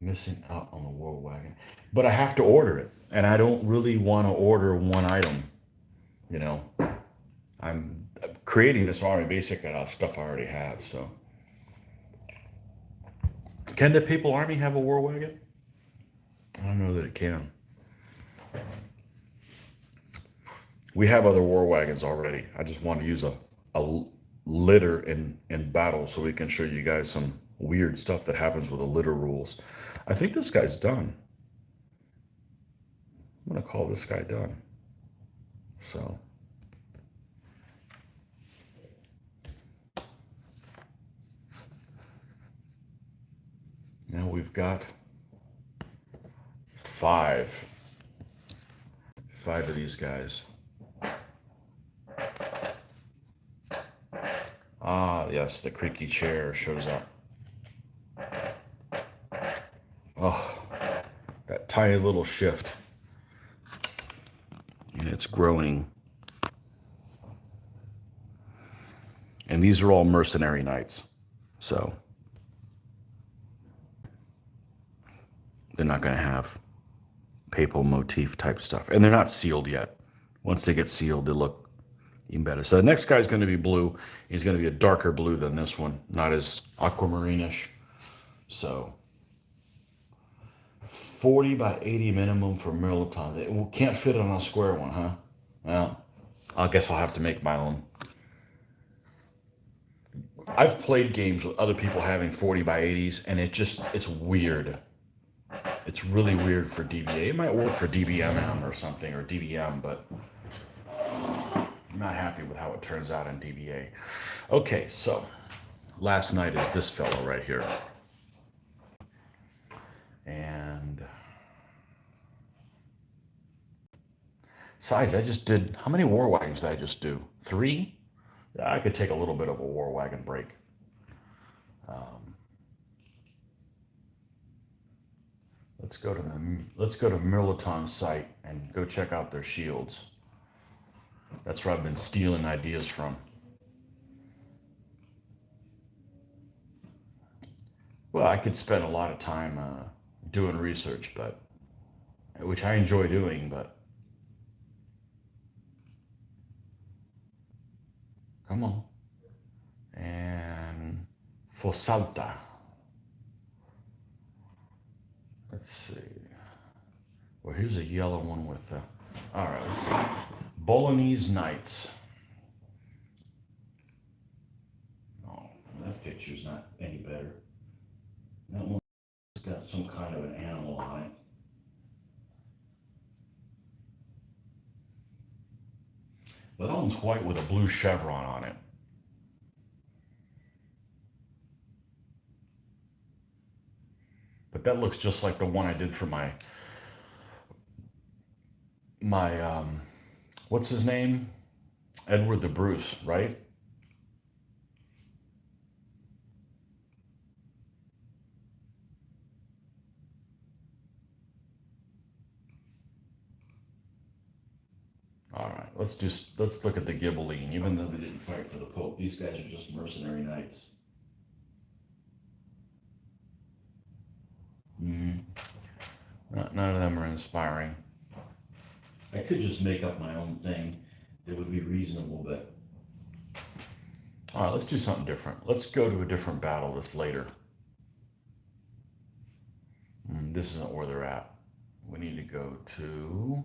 missing out on the war wagon. But I have to order it, and I don't really want to order one item, you know. I'm creating this army basically out of stuff I already have, so. Can the Papal Army have a war wagon? I don't know that it can. We have other war wagons already. I just want to use a litter in battle so we can show you guys some weird stuff that happens with the litter rules. I think this guy's done. I'm going to call this guy done. So. Now we've got five of these guys. Ah, yes, the creaky chair shows up. Oh, that tiny little shift. And it's growing. And these are all mercenary knights. So they're not going to have papal motif type stuff. And they're not sealed yet. Once they get sealed, they look even better. So the next guy's going to be blue. He's going to be a darker blue than this one, not as aquamarine-ish. So 40 by 80 minimum for Mirliton. It can't fit on a square one, huh? Well, I guess I'll have to make my own. I've played games with other people having 40 by 80s, and it's weird. It's really weird for DBA. It might work for DBMM or something, or DBM, but I'm not happy with how it turns out in DBA. Okay, so last night is this fellow right here. And size, I just did, how many war wagons did I just do? 3? I could take a little bit of a war wagon break. Let's go to Mirliton's site and go check out their shields. That's where I've been stealing ideas from. Well, I could spend a lot of time doing research, but which I enjoy doing, but come on. And Fossalta. Let's see. Well, here's a yellow one with, all right, let's see. Bolognese Knights. Oh, that picture's not any better. That one's got some kind of an animal on it. But that one's white with a blue chevron on it. But that looks just like the one I did for my what's his name? Edward the Bruce, right? All right, let's look at the Ghibelline. Even though they didn't fight for the Pope, these guys are just mercenary knights. Mm, none of them are inspiring. I could just make up my own thing that would be reasonable, but all right, let's do something different. Let's go to a different battle that's later. This isn't where they're at. We need to go to.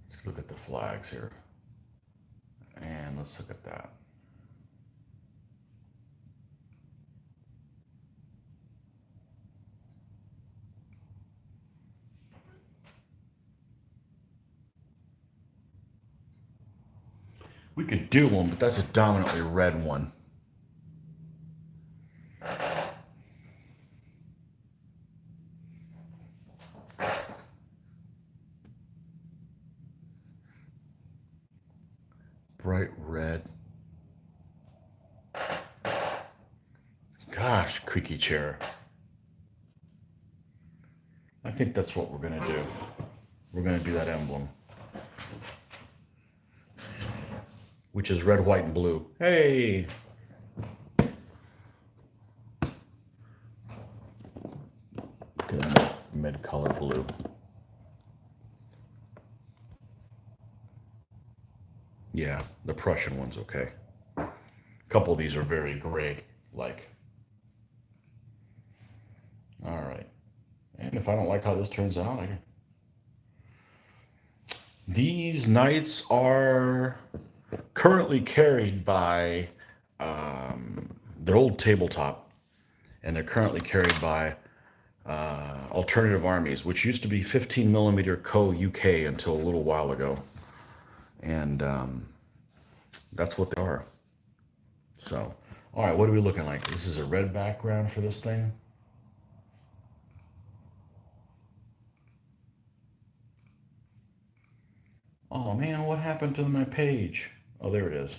Let's look at the flags here. And let's look at that. We could do one, but that's a dominantly red one. Bright red. Gosh, creaky chair. I think that's what we're going to do. We're going to do that emblem, which is red, white, and blue. Hey! Get a mid-color blue. Yeah, the Prussian one's okay. A couple of these are very gray-like. All right. And if I don't like how this turns out, I can... These knights are currently carried by their old tabletop, and they're currently carried by Alternative Armies, which used to be 15 millimeter Co. UK until a little while ago. And that's what they are. So, all right, what are we looking like? This is a red background for this thing. Oh man, what happened to my page? Oh, there it is.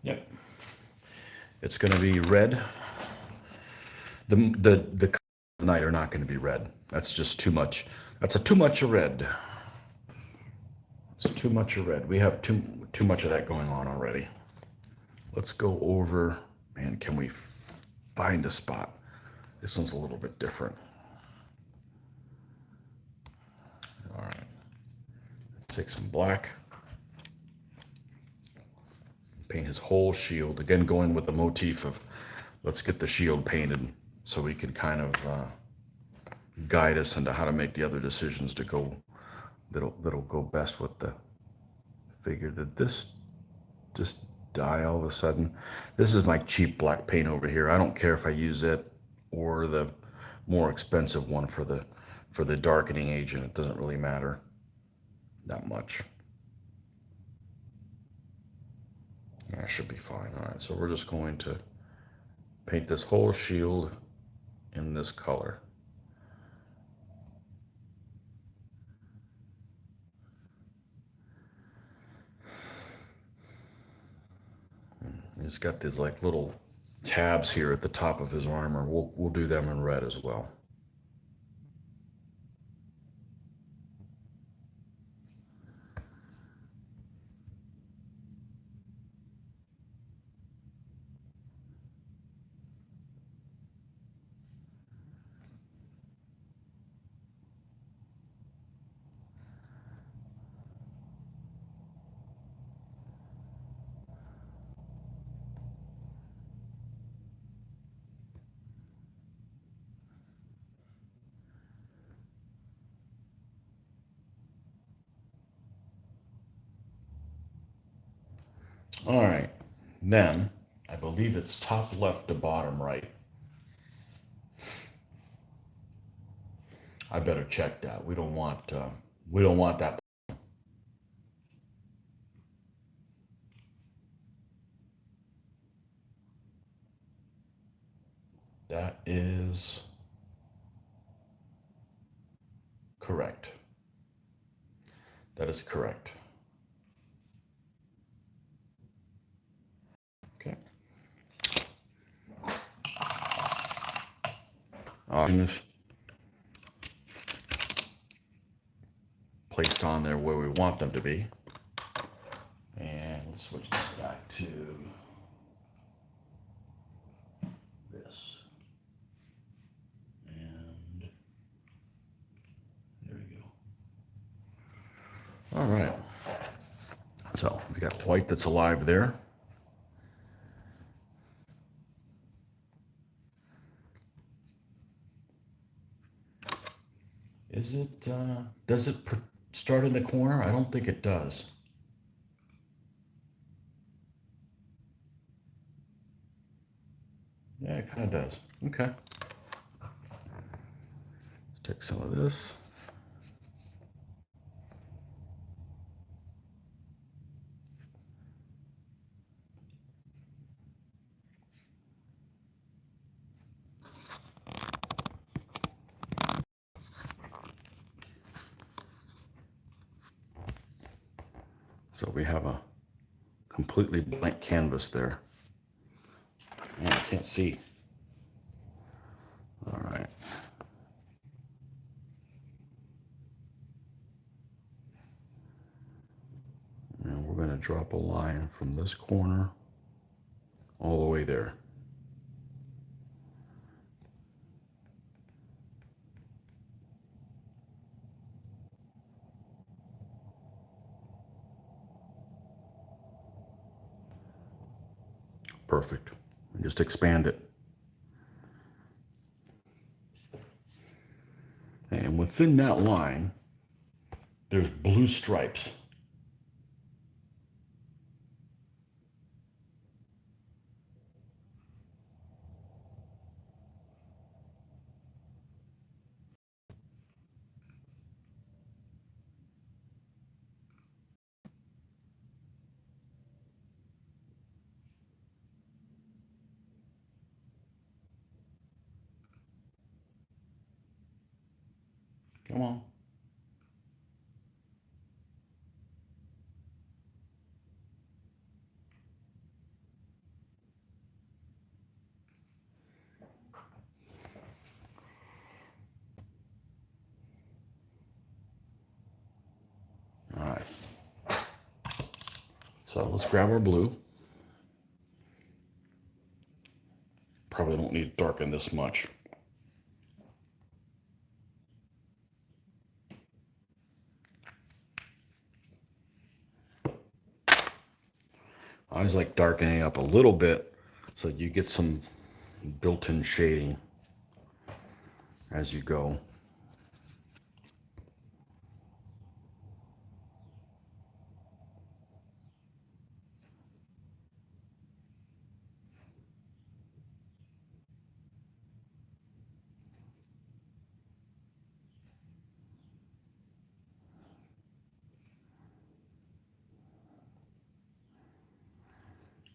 Yep. It's going to be red. The night are not going to be red. That's just too much. That's too much of red. It's too much of red. We have too much of that going on already. Let's go over. Man, can we find a spot? This one's a little bit different. All right. Let's take some black. Paint his whole shield. Again, going with the motif of let's get the shield painted so we can kind of guide us into how to make the other decisions to go that'll go best with the figure. Did this just die all of a sudden? This is my cheap black paint over here. I don't care if I use it or the more expensive one for the darkening agent. It doesn't really matter that much. That should be fine. All right, so we're just going to paint this whole shield in this color. He's got these like little tabs here at the top of his armor. We'll do them in red as well. All right. Then I believe it's top left to bottom right. I better check that. We don't want that. That is correct. That is correct. Okay. Things placed on there where we want them to be. And let's switch this back to this. And there we go. All right. So we got white that's alive there. Is it, does it start in the corner? I don't think it does. Yeah, it kind of does. Okay. Let's take some of this. So we have a completely blank canvas there. Man, I can't see. All right. And we're going to drop a line from this corner all the way there. Perfect. And just expand it. And within that line, there's blue stripes. Come on. All right. So let's grab our blue. Probably don't need to darken this much. I always like darkening up a little bit so you get some built-in shading as you go.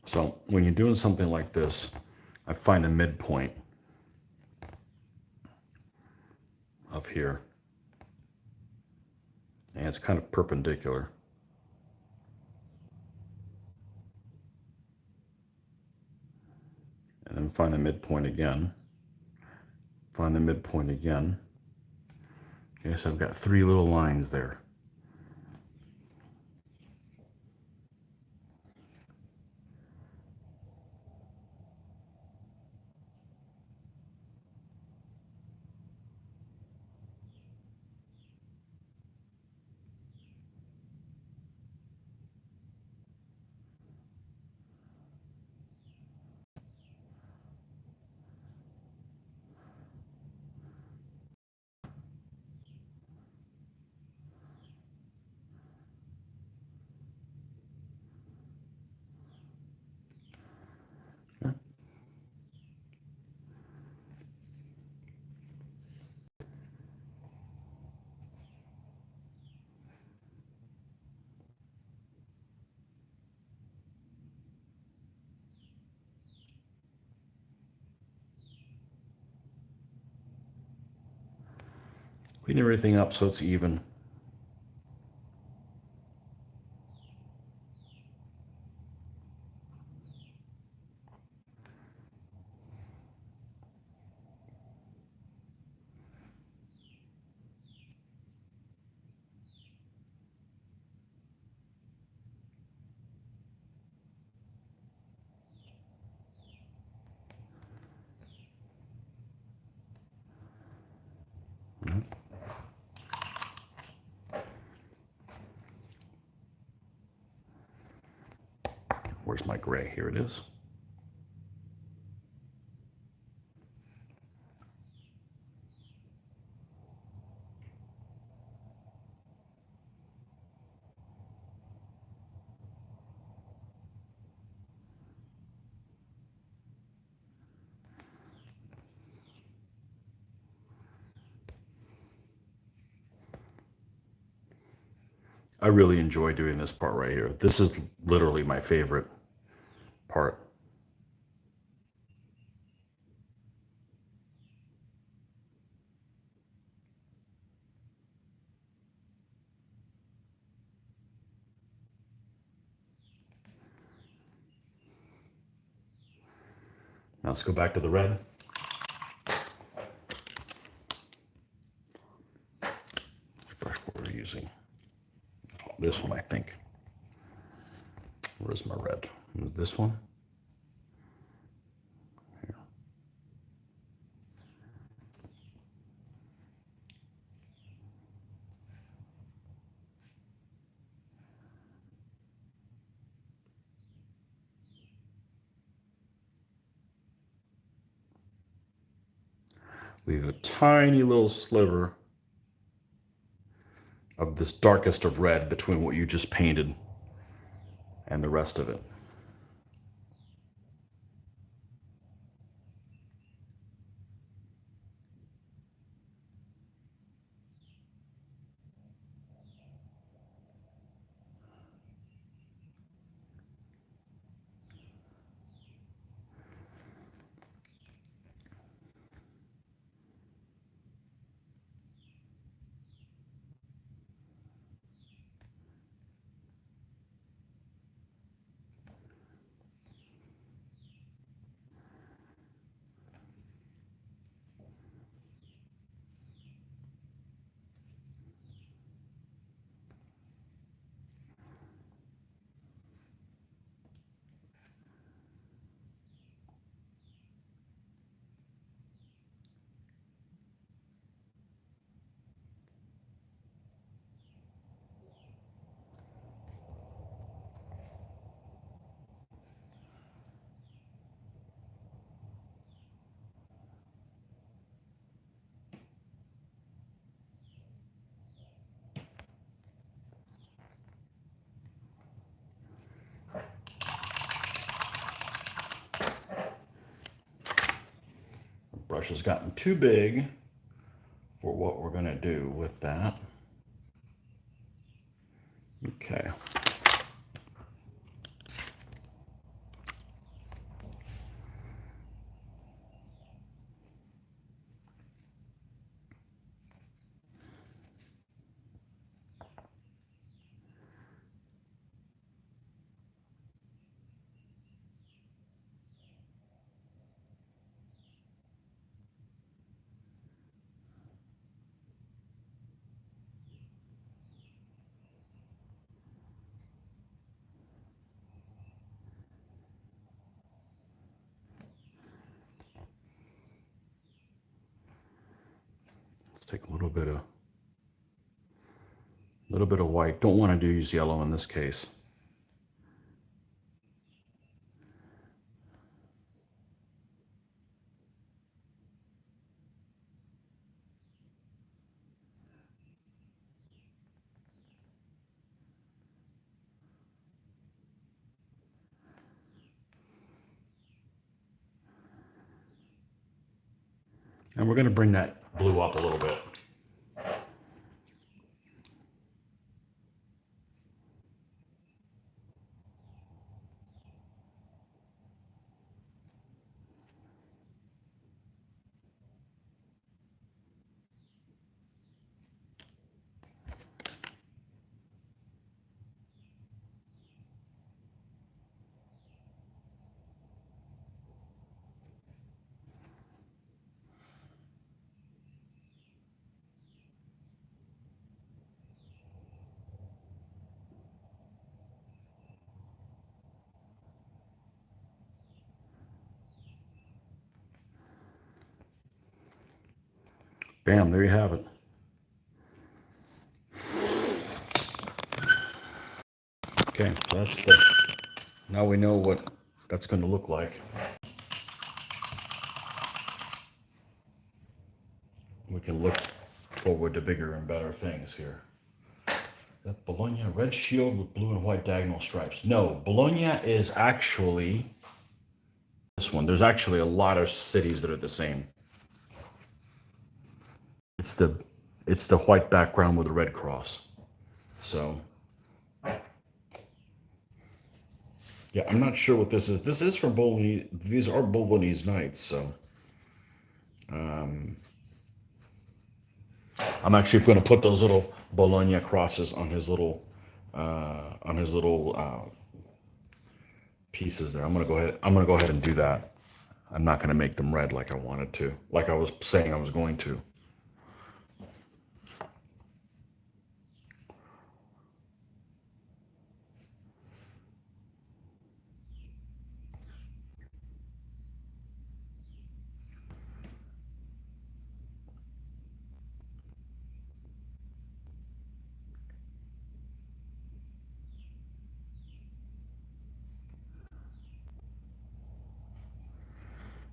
So when you're doing something like this, I find a midpoint up here. And it's kind of perpendicular. And then find the midpoint again. Find the midpoint again. Okay, so I've got 3 little lines there. Clean everything up so it's even. Where's my gray? Here it is. I really enjoy doing this part right here. This is literally my favorite part. Now let's go back to the red. Brush what we're using. This one, I think. Where's my red? Is this one? Here. Leave a tiny little sliver of this darkest of red between what you just painted and the rest of it. The brush has gotten too big for what we're going to do with that. Okay. Let's take a little bit of white. Don't want to use yellow in this case. And we're going to bring that blue up a little bit. Bam, there you have it. Okay, so that's the, now we know what that's going to look like. We can look forward to bigger and better things here. That Bologna red shield with blue and white diagonal stripes. No, Bologna is actually this one. There's actually a lot of cities that are the same. It's the it's the white background with a red cross. So yeah, I'm not sure what this is. This is from Bolognese. These are Bolognese Knights. So I'm actually going to put those little Bologna crosses on his little pieces there. I'm going to go ahead. I'm going to go ahead and do that. I'm not going to make them red like I wanted to, like I was saying I was going to.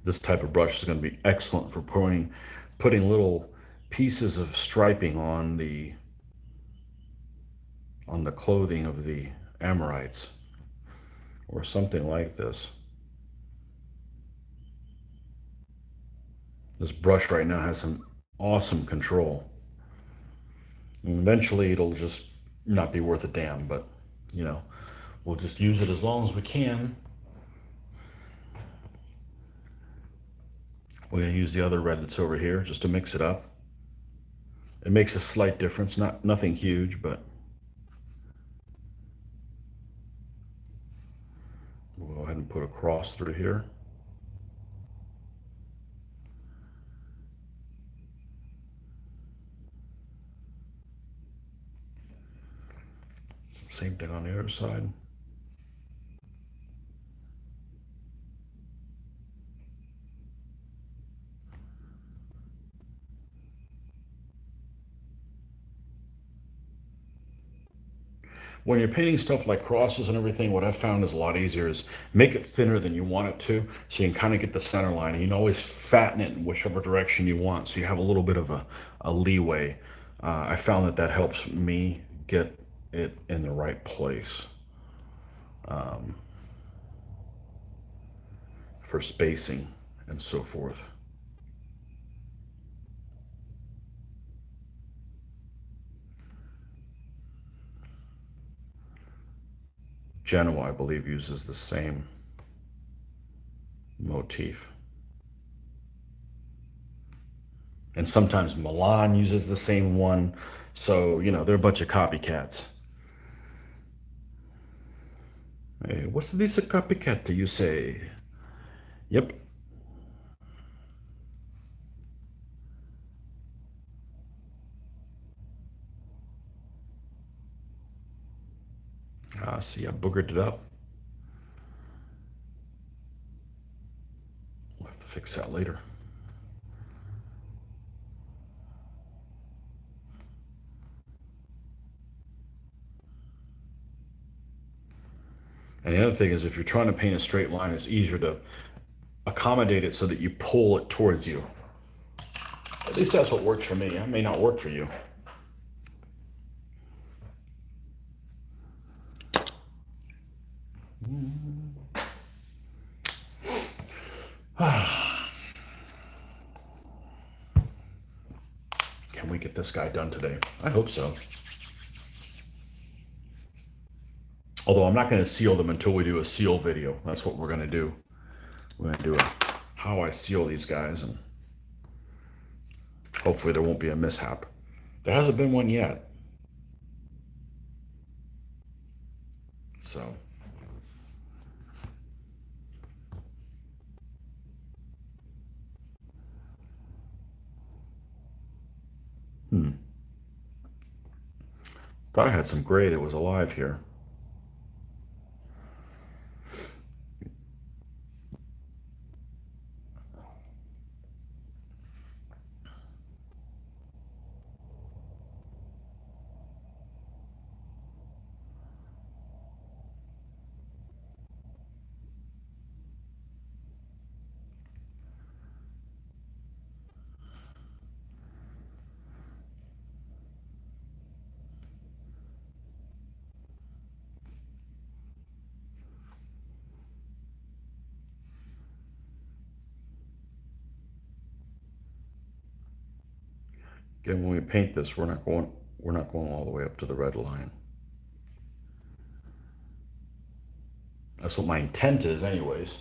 This type of brush is going to be excellent for putting little pieces of striping on the clothing of the Amorites or something like this. This brush right now has some awesome control. And eventually it'll just not be worth a damn, but you know, we'll just use it as long as we can. We're going to use the other red that's over here just to mix it up. It makes a slight difference, nothing huge, but we'll go ahead and put a cross through here. Same thing on the other side. When you're painting stuff like crosses and everything, what I've found is a lot easier is make it thinner than you want it to, so you can kind of get the center line. And you can always fatten it in whichever direction you want, so you have a little bit of a leeway. I found that that helps me get it in the right place for spacing and so forth. Genoa, I believe, uses the same motif. And sometimes Milan uses the same one. So, you know, they're a bunch of copycats. Hey, what's this a copycat, you say? Yep. Ah, see, I boogered it up. We'll have to fix that later. And the other thing is, if you're trying to paint a straight line, it's easier to accommodate it so that you pull it towards you. At least that's what works for me. It may not work for you. Can we get this guy done today? I hope so. Although I'm not going to seal them until we do a seal video. That's what we're going to do. We're going to do a how I seal these guys, and hopefully there won't be a mishap. There hasn't been one yet. So, thought I had some gray that was alive here. Again, when we paint this, we're not going all the way up to the red line. That's what my intent is anyways.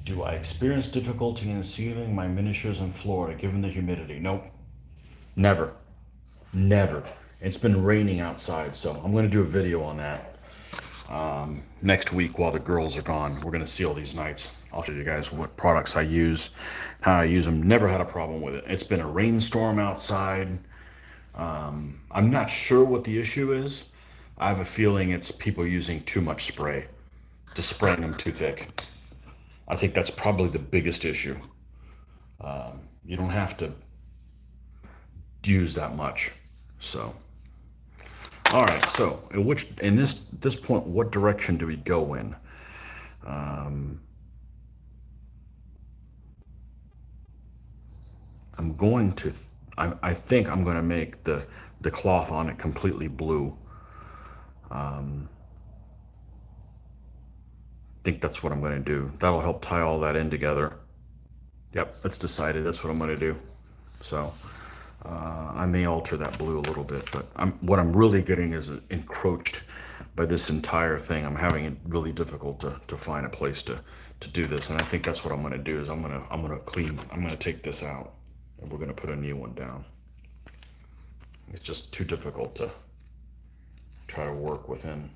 Do I experience difficulty in sealing my miniatures in Florida given the humidity? Nope. Never. Never. It's been raining outside, so I'm going to do a video on that next week while the girls are gone. We're going to seal these nights. I'll show you guys what products I use, how I use them. Never had a problem with it. It's been a rainstorm outside. I'm not sure what the issue is. I have a feeling it's people using too much spray, just spraying them too thick. I think that's probably the biggest issue. You don't have to use that much. So, all right. So, in this point, what direction do we go in? I'm going to. I think I'm going to make the cloth on it completely blue. I think that's what I'm going to do. That'll help tie all that in together. Yep, that's decided. That's what I'm going to do. So I may alter that blue a little bit, but what I'm really getting is encroached by this entire thing. I'm having it really difficult to find a place to do this, and I think that's what I'm going to do. Is I'm going to take this out, and we're going to put a new one down. It's just too difficult to try to work within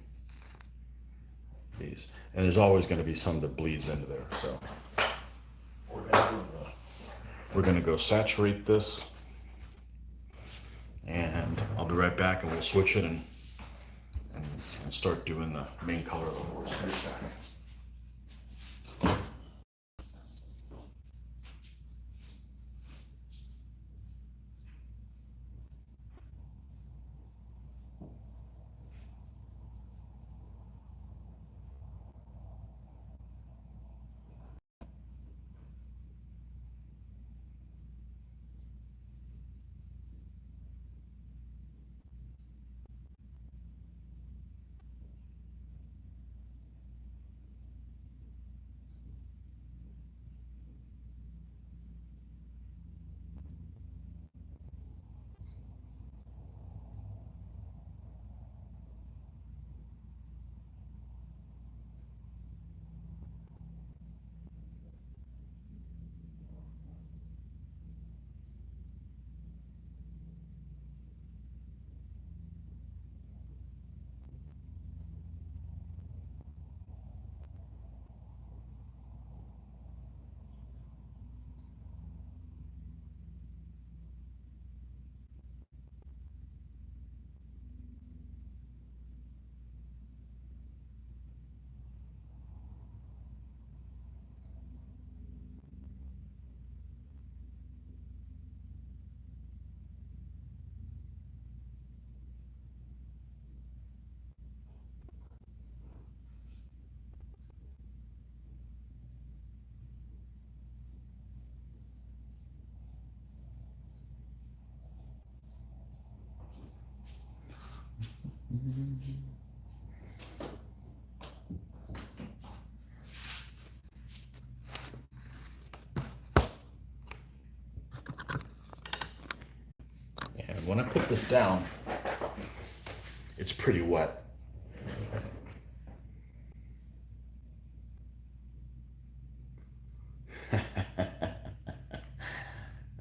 these, and there's always going to be some that bleeds into there. So we're going to go saturate this, and I'll be right back, and we'll switch it and start doing the main color of the horse. And when I put this down, it's pretty wet.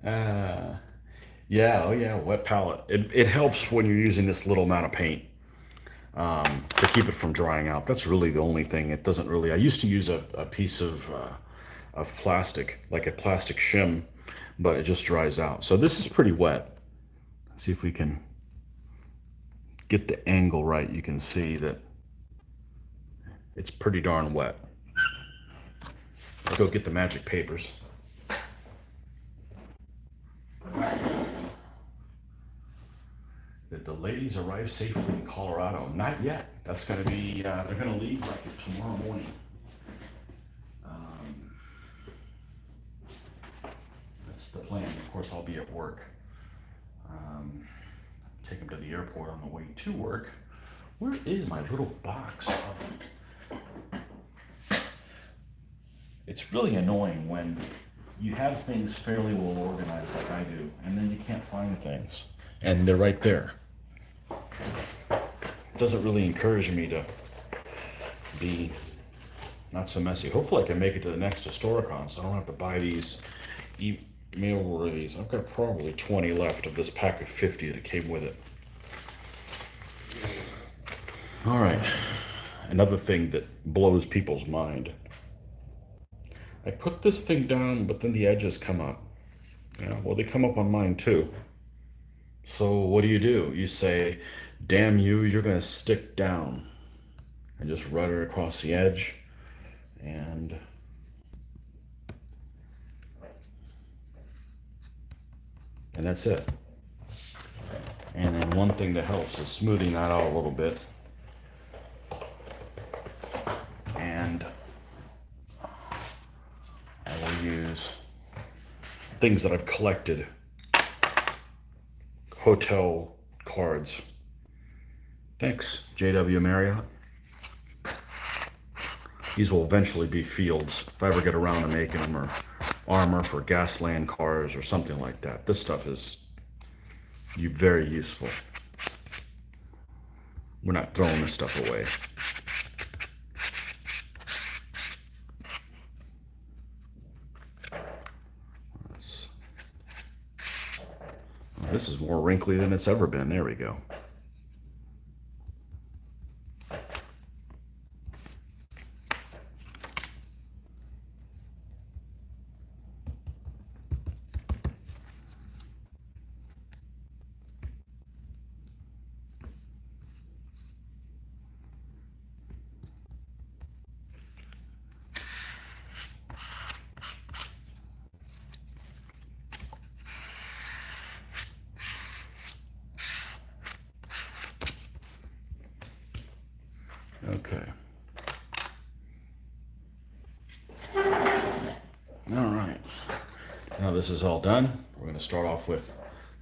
uh, yeah, oh yeah, wet palette. It helps when you're using this little amount of paint to keep it from drying out. That's really the only thing. It doesn't really. I used to use a piece of plastic, like a plastic shim, but it just dries out. So this is pretty wet. See if we can get the angle right. You can see that it's pretty darn wet. I'll go get the magic papers. Did the ladies arrive safely in Colorado? Not yet. That's going to be, they're going to leave like tomorrow morning. That's the plan. Of course, I'll be at work. Take them to the airport on the way to work. Where is my little box? It's really annoying when you have things fairly well organized like I do, and then you can't find things. And they're right there. It doesn't really encourage me to be not so messy. Hopefully I can make it to the next Historicon so I don't have to buy these mail worthies. I've got probably 20 left of this pack of 50 that came with it. All right, another thing that blows people's mind. I put this thing down, but then the edges come up. Yeah, well, they come up on mine too. So what do? You say, damn you, you're gonna stick down. And just rub it across the edge. And that's it. And then one thing that helps is smoothing that out a little bit. And I will use things that I've collected. Hotel cards. Thanks, JW Marriott. These will eventually be fields if I ever get around to making them, or armor for Gasland cars or something like that. This stuff is very useful. We're not throwing this stuff away. This is more wrinkly than it's ever been. There we go. Okay. All right. Now this is all done. We're going to start off with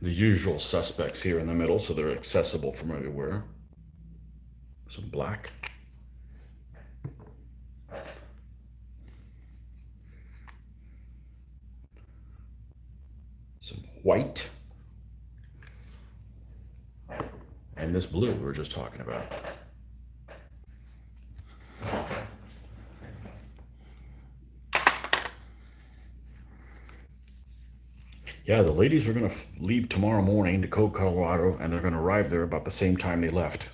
the usual suspects here in the middle, so they're accessible from everywhere. Some black. Some white. And this blue we were just talking about. Yeah, the ladies are going to leave tomorrow morning to go to Colorado, and they're going to arrive there about the same time they left.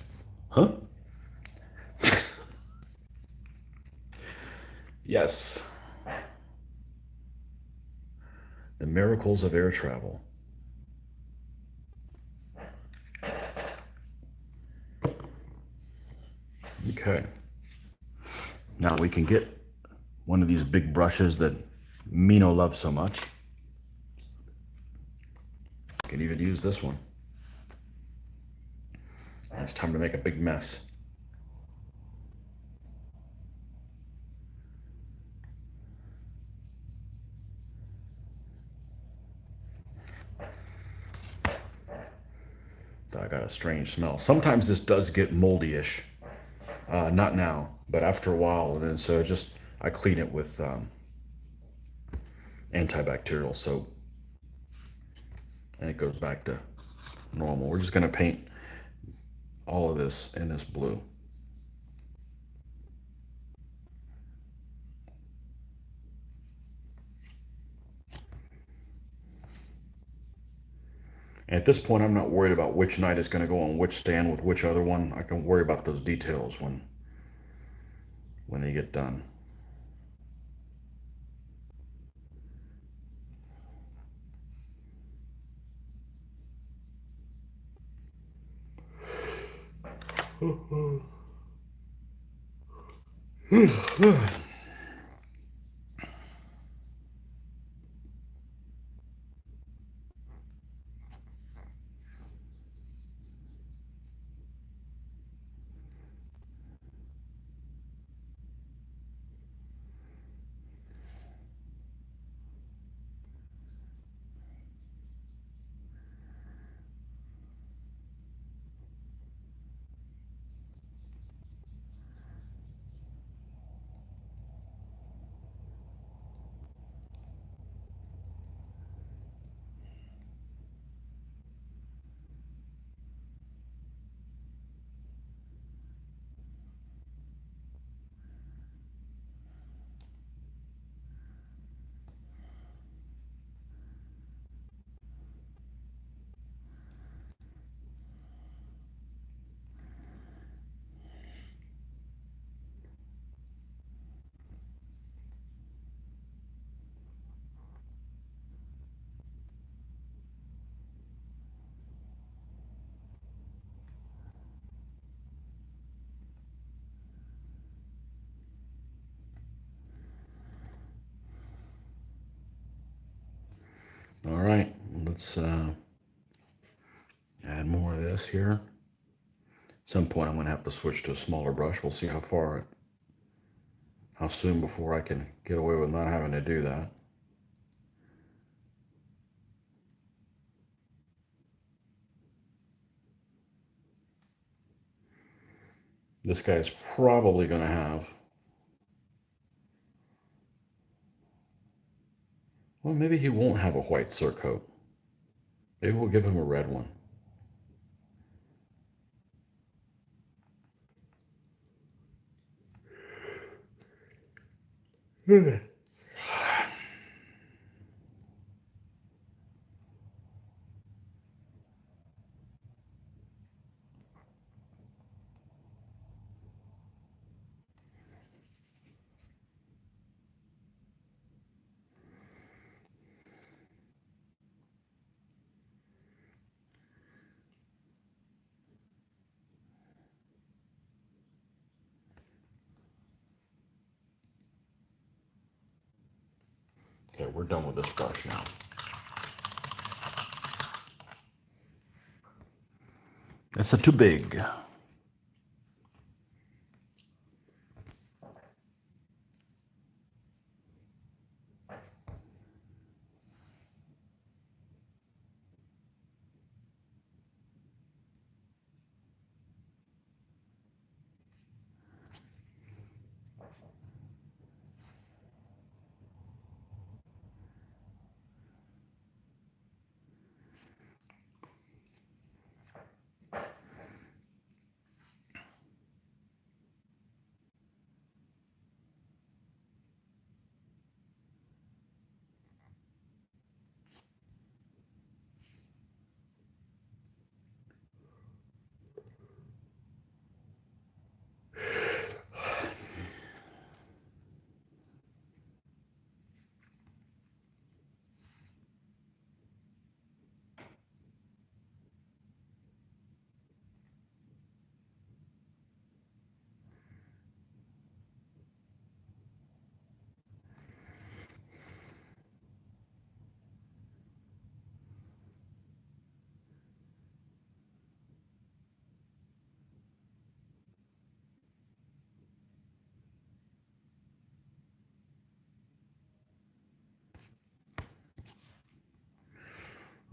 Huh? Yes. The miracles of air travel. Okay. Now we can get one of these big brushes that Mino loves so much. Can even use this one. It's time to make a big mess. I got a strange smell. Sometimes this does get moldy-ish. Not now, but after a while, and then so just I clean it with antibacterial soap, and it goes back to normal. We're just gonna paint all of this in this blue. And at this point, I'm not worried about which knight is going to go on which stand with which other one. I can worry about those details when they get done. All right, let's add more of this here. At some point, I'm going to have to switch to a smaller brush. We'll see how soon before I can get away with not having to do that. This guy's probably going to have, well, maybe he won't have a white surcoat. Maybe we'll give him a red one. Okay, we're done with this brush now. That's too big.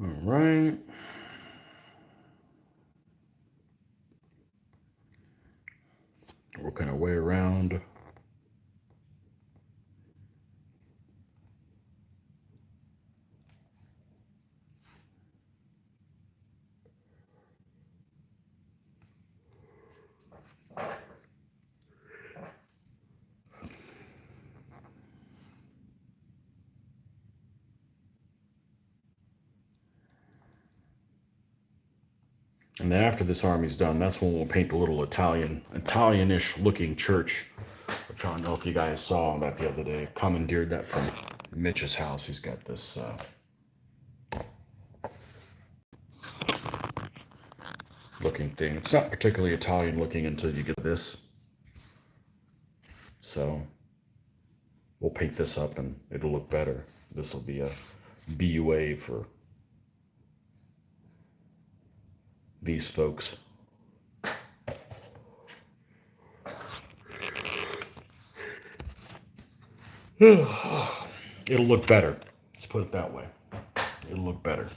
All right. Working our way around. And then after this army's done, that's when we'll paint the little Italianish looking church. Which I don't know if you guys saw that the other day. Commandeered that from Mitch's house. He's got this looking thing. It's not particularly Italian looking until you get this. So we'll paint this up and it'll look better. This will be a BUA for these folks. It'll look better. Let's put it that way. It'll look better.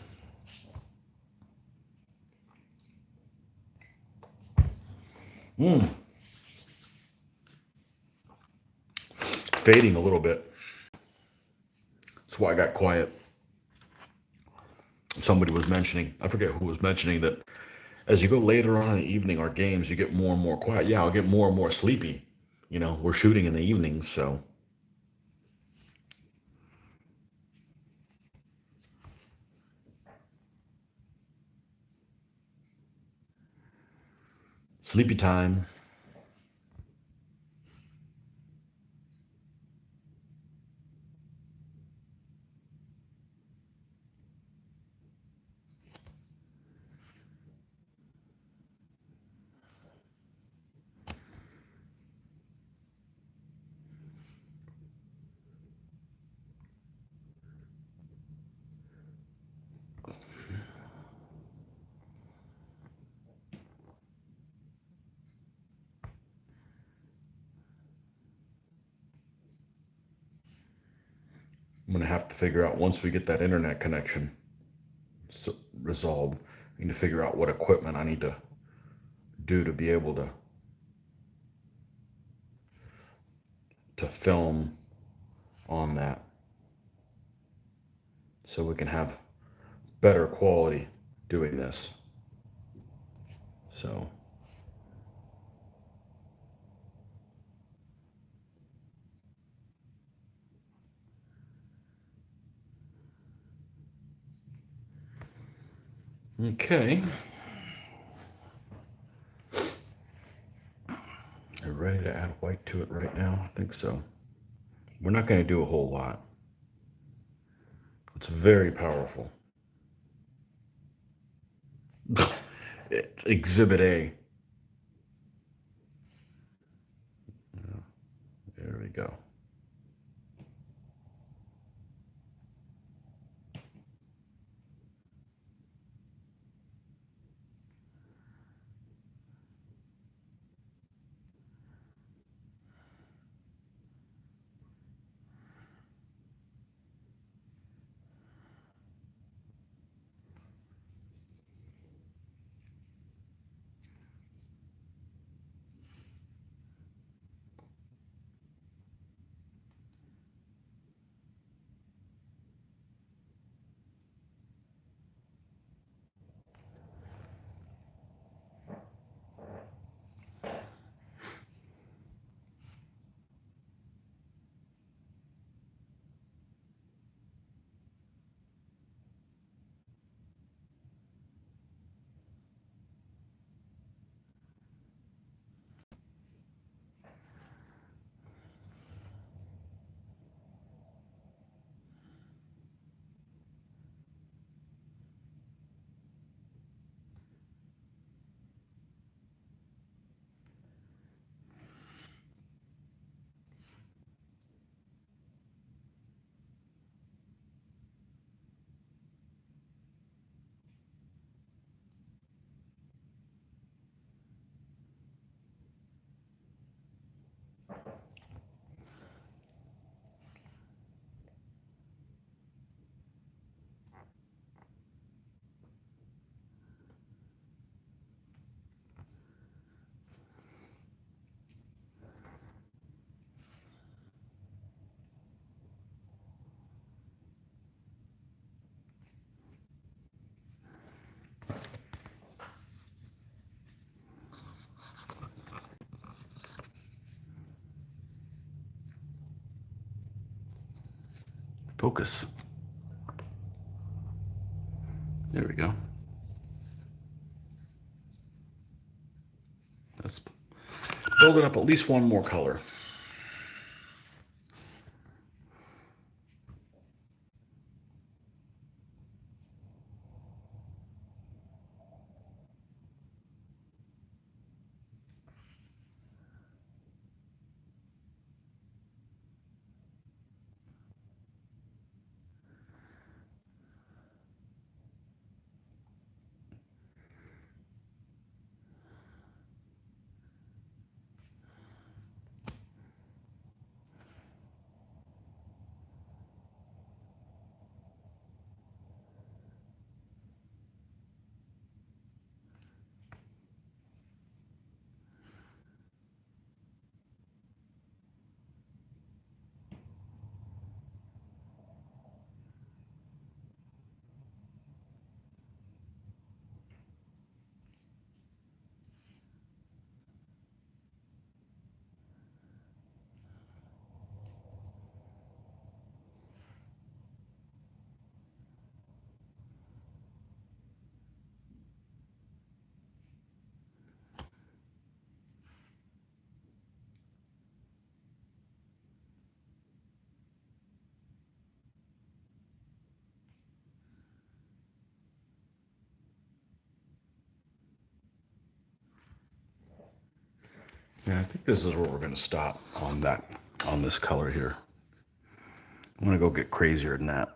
Fading a little bit. That's why I got quiet. Somebody was mentioning, I forget who was mentioning that as you go later on in the evening, our games, you get more and more quiet. Yeah, I'll get more and more sleepy. You know, we're shooting in the evenings, so. Sleepy time. I'm going to have to figure out once we get that internet connection resolved, I need to figure out what equipment I need to do to be able to film on that so we can have better quality doing this. So okay. Are you ready to add white to it right now? I think so. We're not going to do a whole lot. It's very powerful. Exhibit A. There we go. Focus. There we go. Let's build it up at least one more color. Yeah, I think this is where we're going to stop on this color here. I'm going to go get crazier than that.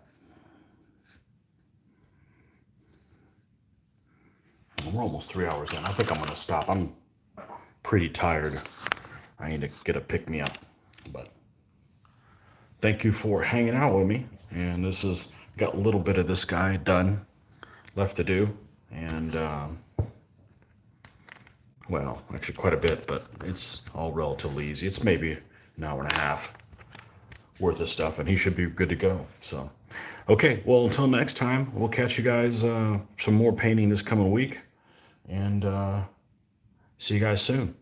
We're almost 3 hours in. I think I'm going to stop. I'm pretty tired. I need to get a pick-me-up. But thank you for hanging out with me. And this is, got a little bit of this guy done, left to do. And, well, actually quite a bit, but it's all relatively easy. It's maybe an hour and a half worth of stuff, and he should be good to go. So, okay, well, until next time, we'll catch you guys some more painting this coming week. And see you guys soon.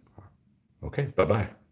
Okay, bye-bye.